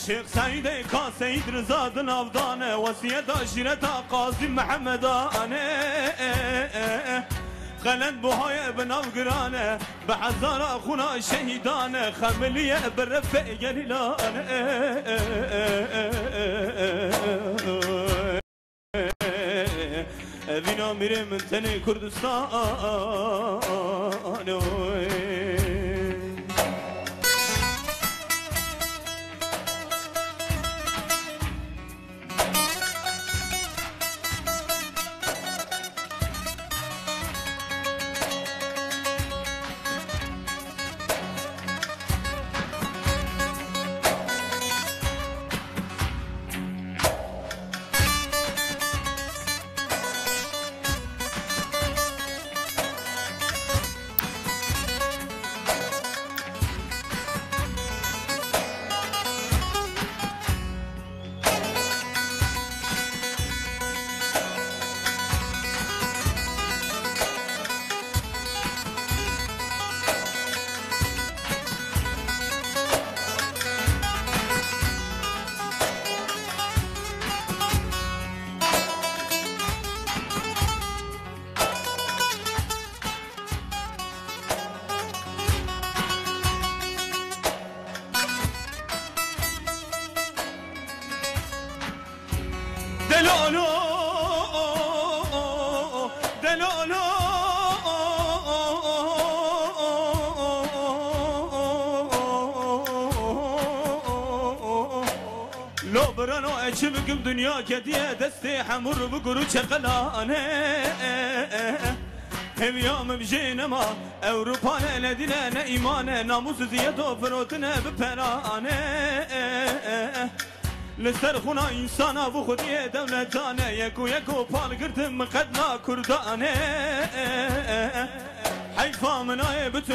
شیخ سعید کا سید رضا دنافدانه وسیعت آشیرتا قاضی محمدانه قلند بهای بناوگرانه به هزار خونا شهیدانه خملیه برفع گلیلانه Evina mire min teni Kurdistan Delolo, delolo, لو برانو اچمكم دنيا كديه دستي حمر بقرو شغلانه هم يوم بجينما اوروبا ندينا نا ايمانه ناموس زيادو فروتنا بپرانه لسر خونا انسانا و خودی دولتانه یکو پال گردم قدنا کردانه حیفا منای بتو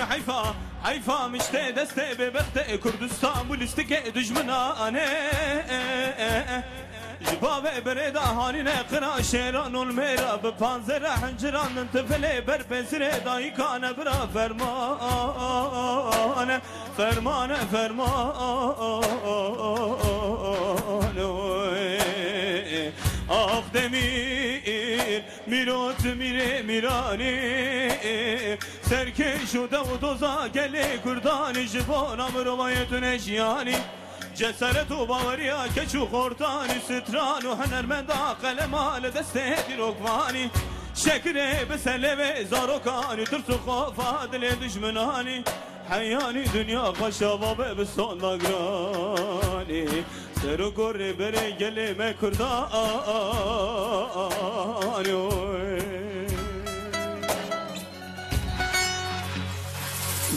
حیفا مشته دسته به بخت کردستان بولستگه دجمنانه جباب بريد هانينا قرا شيران الميرا بپانزر حنجران انتفلي بربزر داي كان برا فرمان فرمان آخ دمیر میروت میره میرانی سرکش و دوزا گله کردانی جبانم روایتون جیانی جسارت و باوریا کچو خورتانی ستران و هنرمند قلم آل دسته دیروکوانی شکره بسلوه زاروکانی ترس و خوفا دل دشمنانی حیانی دنیا خشابه بستان داگرانی سر و گره بره گله مکردانی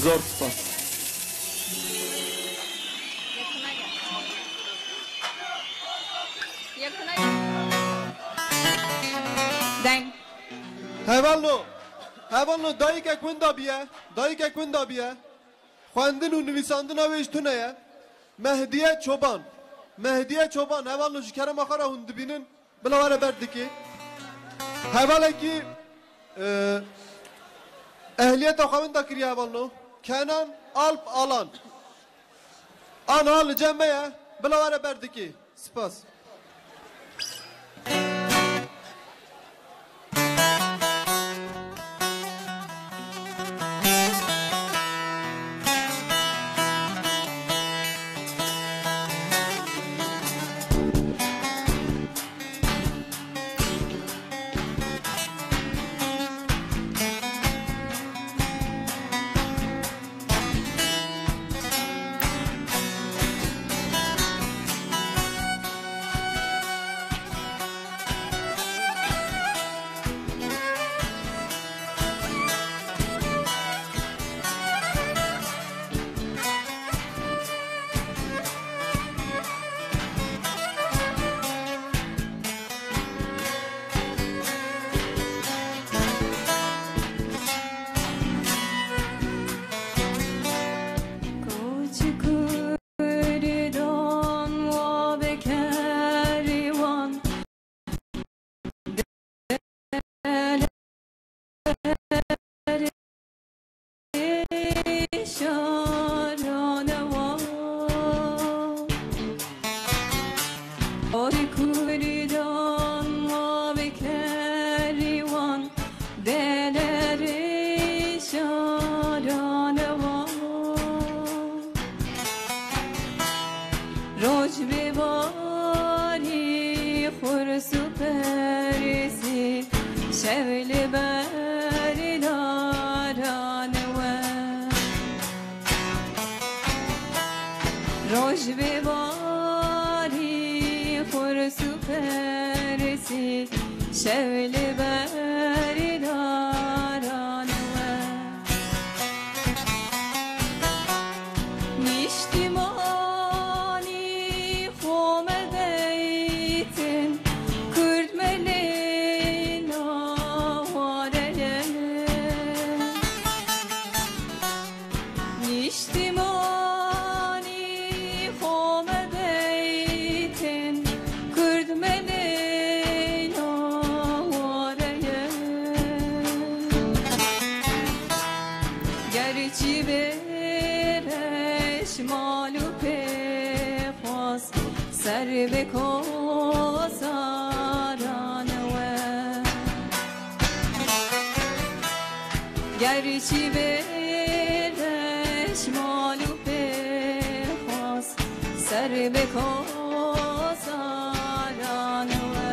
زور سپاس دنگ هیوالو دایی که کندا بیه خواندن و نویساندن اویش تو نیه مهدیه چوبان هیوالو جکرم آخر هند بینن بلاوره بردکی هیواله کی اهلیت آخوان دا کری هیوالو کنان alp alan آن جمعه بلاوره بردکی سپاس شولی بری دارانوه روش بباری خورسو پرسی شولی بری دارانوه نیشتیمانی خومدیتن کرد ملین آواره نیشتیمانی خومدیتن کرد ملین آواره گرچی برش مالو پخواست سر بکاسارانوه گرچی برش مالو پخواست سر بکاسارانوه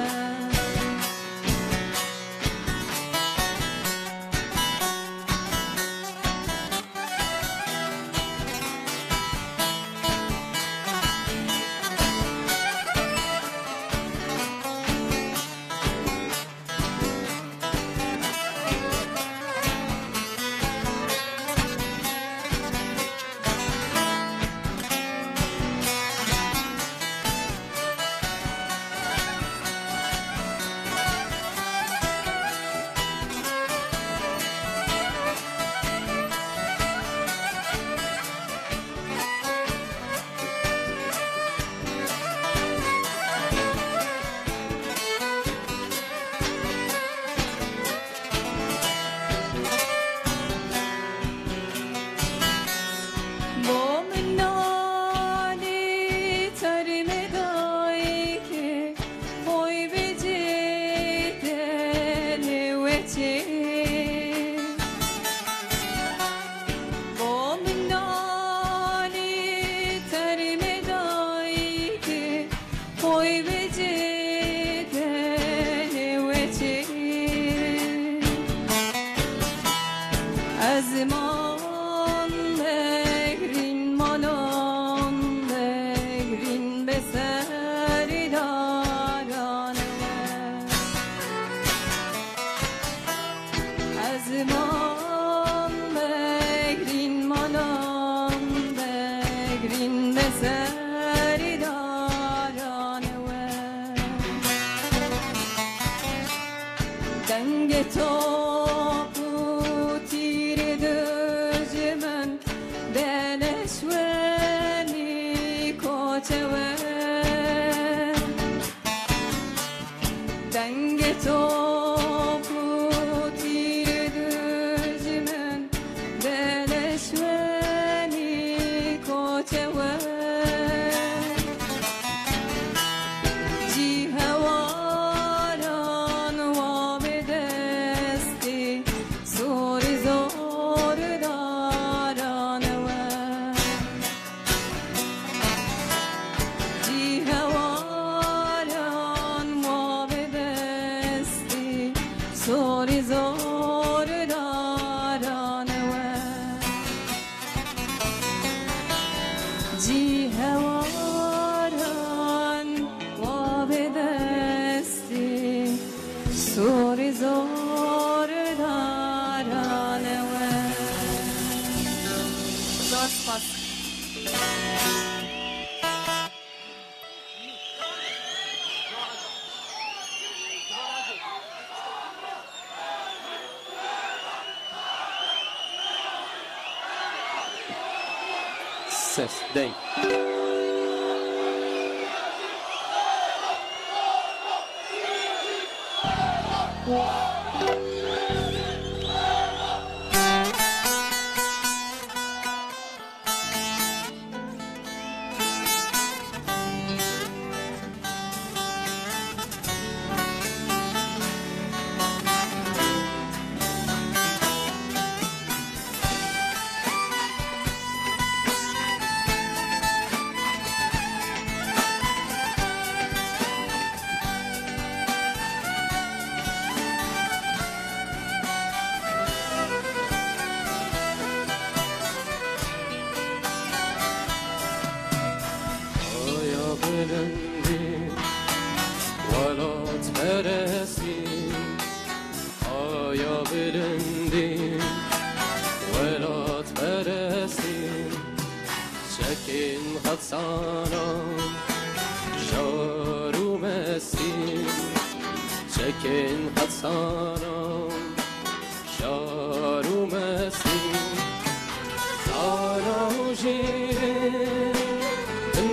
زمان بگرین مالان بگرین به سری دارانه از زمان بگرین مالان بگرین به سری دارانه دنگ تو دنگ تو تیر دژمن دلش ونی کوچه و جی هواران و به دستی زور زور داران و جی هواران و زور زور دارانه و جی هواران و به دستی زور زور دارانه و سپاس Ses, denk. بلندیم ولات برستیم چکین غطسانم شارو مستیم چکین غطسانم شارو مستیم زارا و شیرین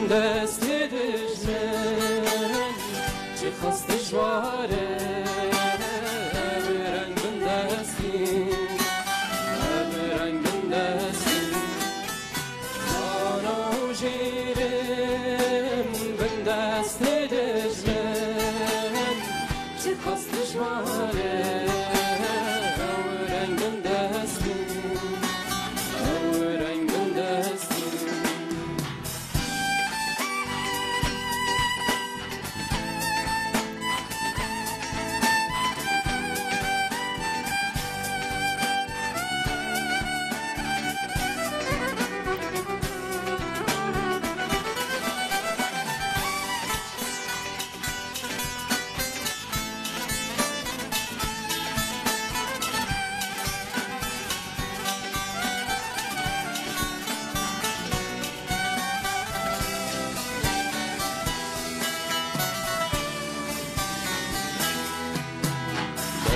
دست دشمن چه خواست دشواره برنگ بندستیم برنگ بندستیم زارا و شیرین بندست دشمن چه خواست دشواره برنگ بندستیم برنگ بندستیم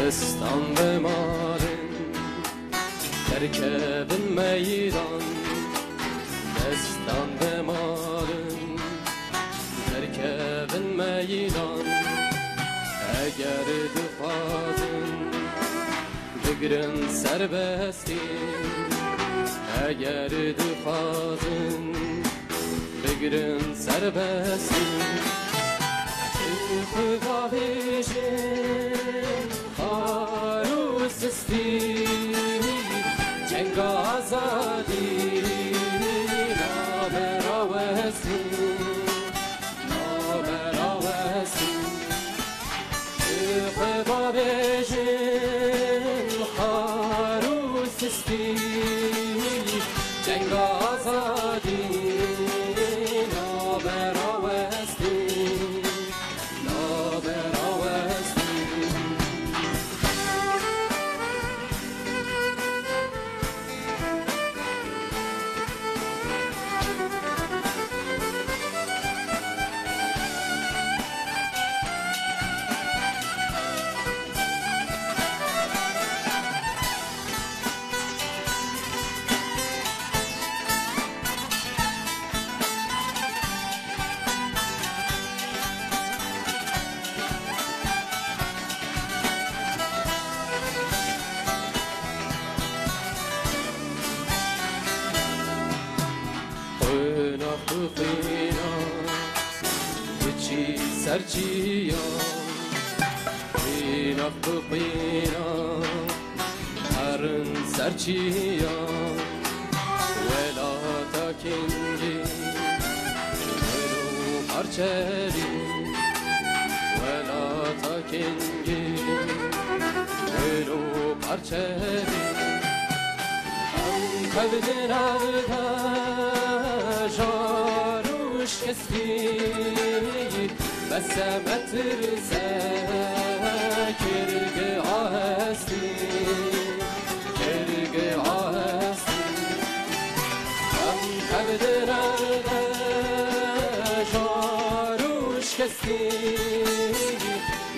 دستان بمارن ترکب میدان دستان بمارن ترکب میدان اگر دخوازن بگرن سربستیم اگر دخوازن بگرن سربستیم خدا بیشن خارو سستی جنگ آزادی نابراوستی نابراوستی خدا بیشن خارو سستی جنگ آزادی نابراوستی سرچیا قینا قینا هرن سرچیا ولا تاکنگی ولو پرچری ولا تاکنگی ولو پرچری هم کبدن آلتا جاروش کسی بس مترسه کرگ آهستی کرگ آهستی هم کبدرده جاروش کسی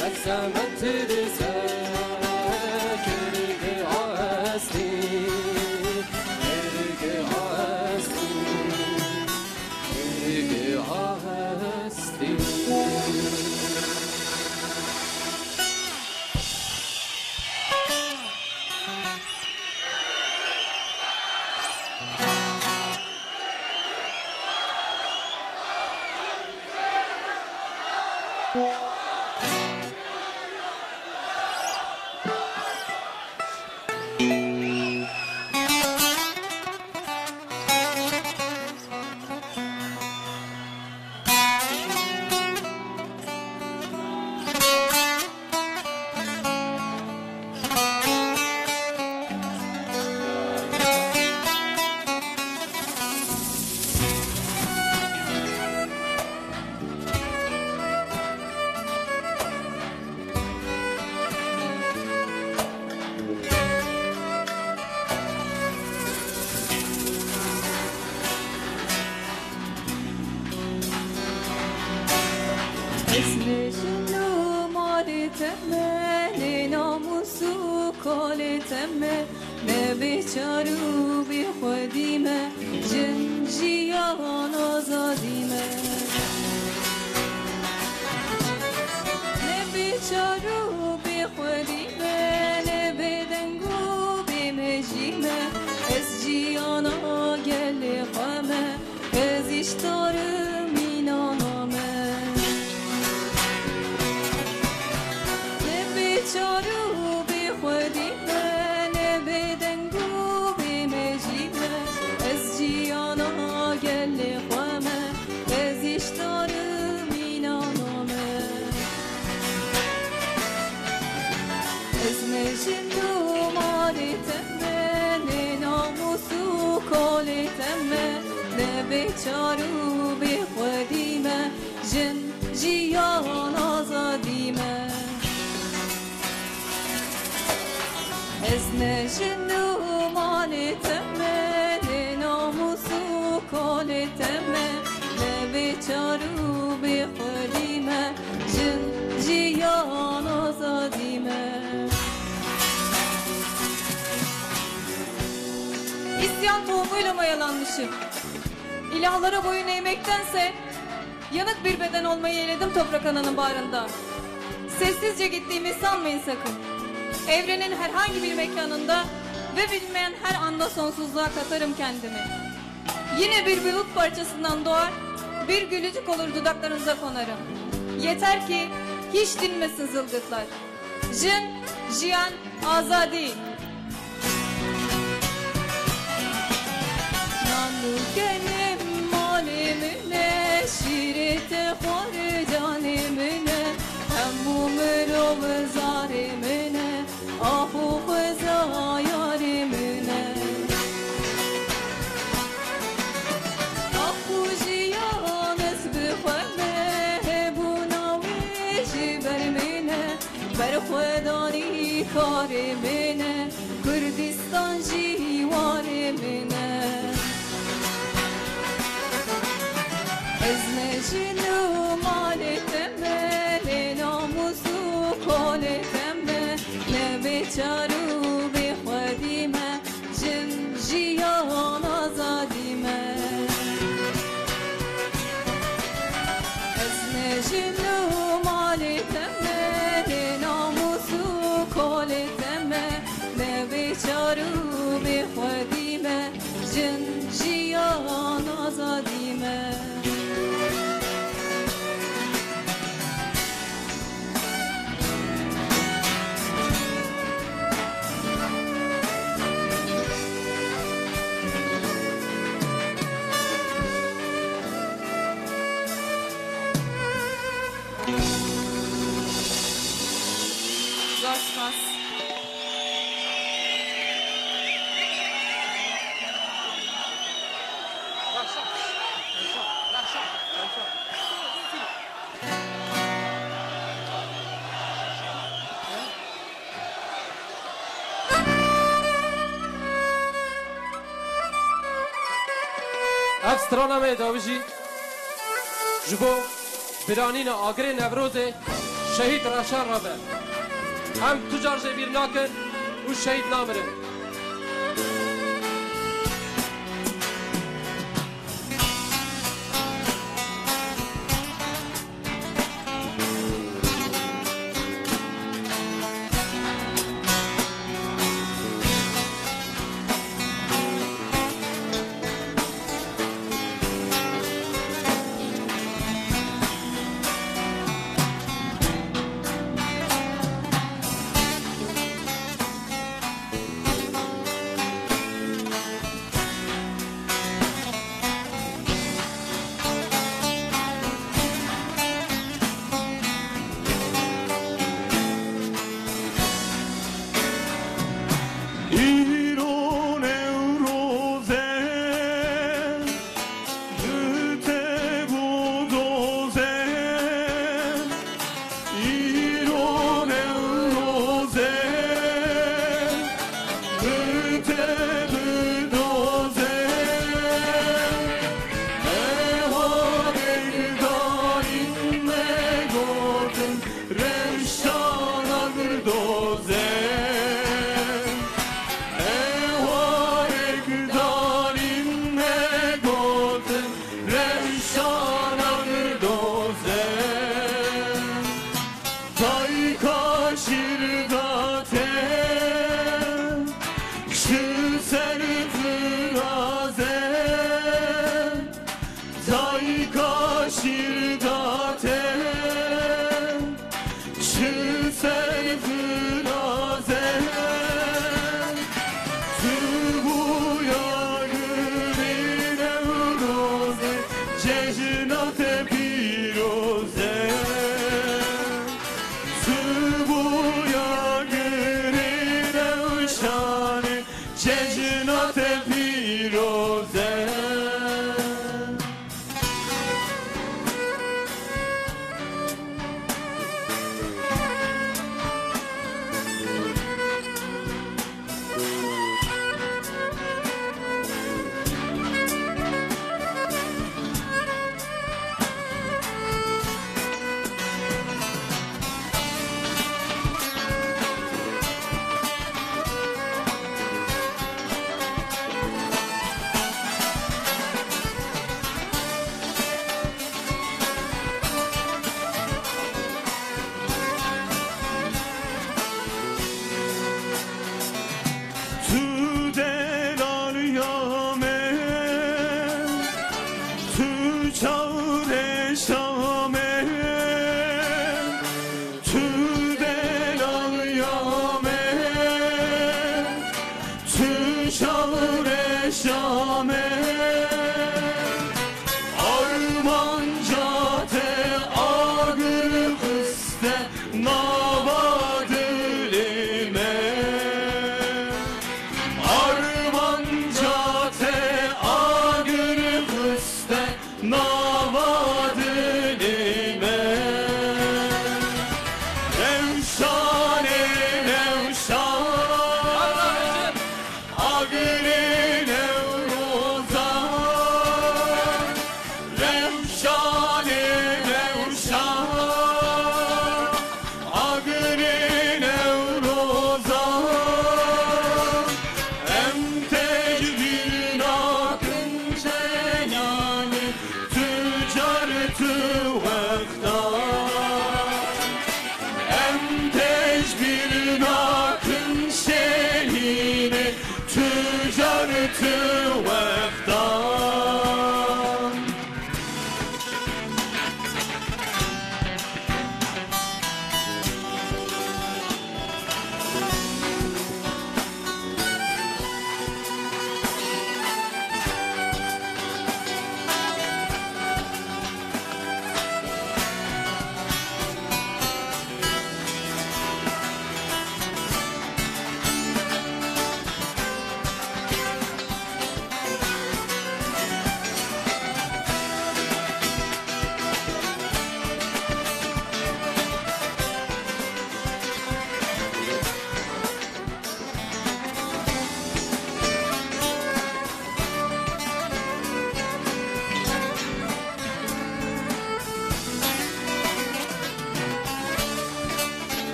بس مترسه کرگ آهستی کرگ آهستی کرگ آهستی تمه نه ناموسو کال تمه نه بیچارو بی خودیمه جن جیان آزادیمه نه بیچارو بی خودیمه نه بدنگو بی مجیمه از جیانا گل قمه از اشتارم اینانامه نه بیچارو بی خودیمه نه بدنگو بی مجیمه از جیانا گل قمه از اشتارم اینانامه از نجندو مالی تمه نه ناموسو کالی تمه نه بیچارو بی خودیمه جن جیان آزادیمه از نجندو مالی تمه نه ناموسو کالی تمه نه بیچارو بی خودیمه جن جیان آزادیمه İsyan tohumuyla mayalanmışım. İlahlara boyun eğmektense yanık bir beden olmayı eyledim toprak ananın bağrında. Sessizce gittiğimi sanmayın sakın. Evrenin herhangi bir mekanında ve bilinmeyen her anda sonsuzluğa katarım kendimi. Yine bir bulut parçasından doğar, bir gülücük olur dudaklarınıza konarım. Yeter ki hiç dinmesin zılgıtlar. Jin, Jiyan, Azadi. Gelim malimine, şirite khar canimine, hemmu merov zarimine, ahu khza yarimine. Ahu jiyan esbixme, bu naviş bermine, berkhudani karimine, Kürdistan jivarimine. Jinu mali temme ne namusu kole temme ne beçaru bi khadime jin jiyan azadime ezne jinu mali temme ne namusu kole temme ne beçaru bi khadime jin jiyan azadime Strana me davji jibo biranina agre nevroze şehit raşan rabe hem tucarce bir nakin u şehit namirin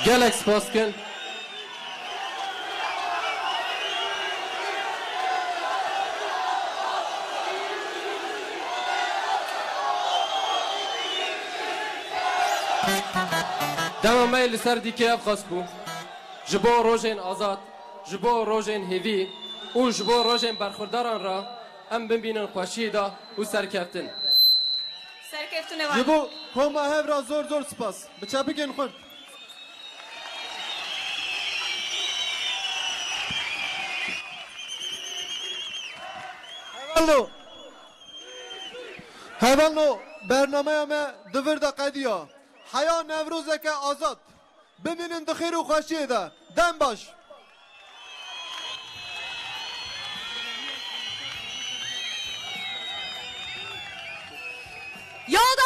Gelek spas kın. دما ما لسر دیکه اف خسبو جبو روژن آزاد جبو روژن هیوی و جبو روژن برخورداران را ام ببینن خوشی دا و سرکفتن سرکفتونه var. جبو کما هفرا زور زور سپاس بچه بگین خورد هیوانو برنامه ما دور دا قدیا حیا نوروزه که آزاد ببینین دخیر و خوشی ده دم باش Yolda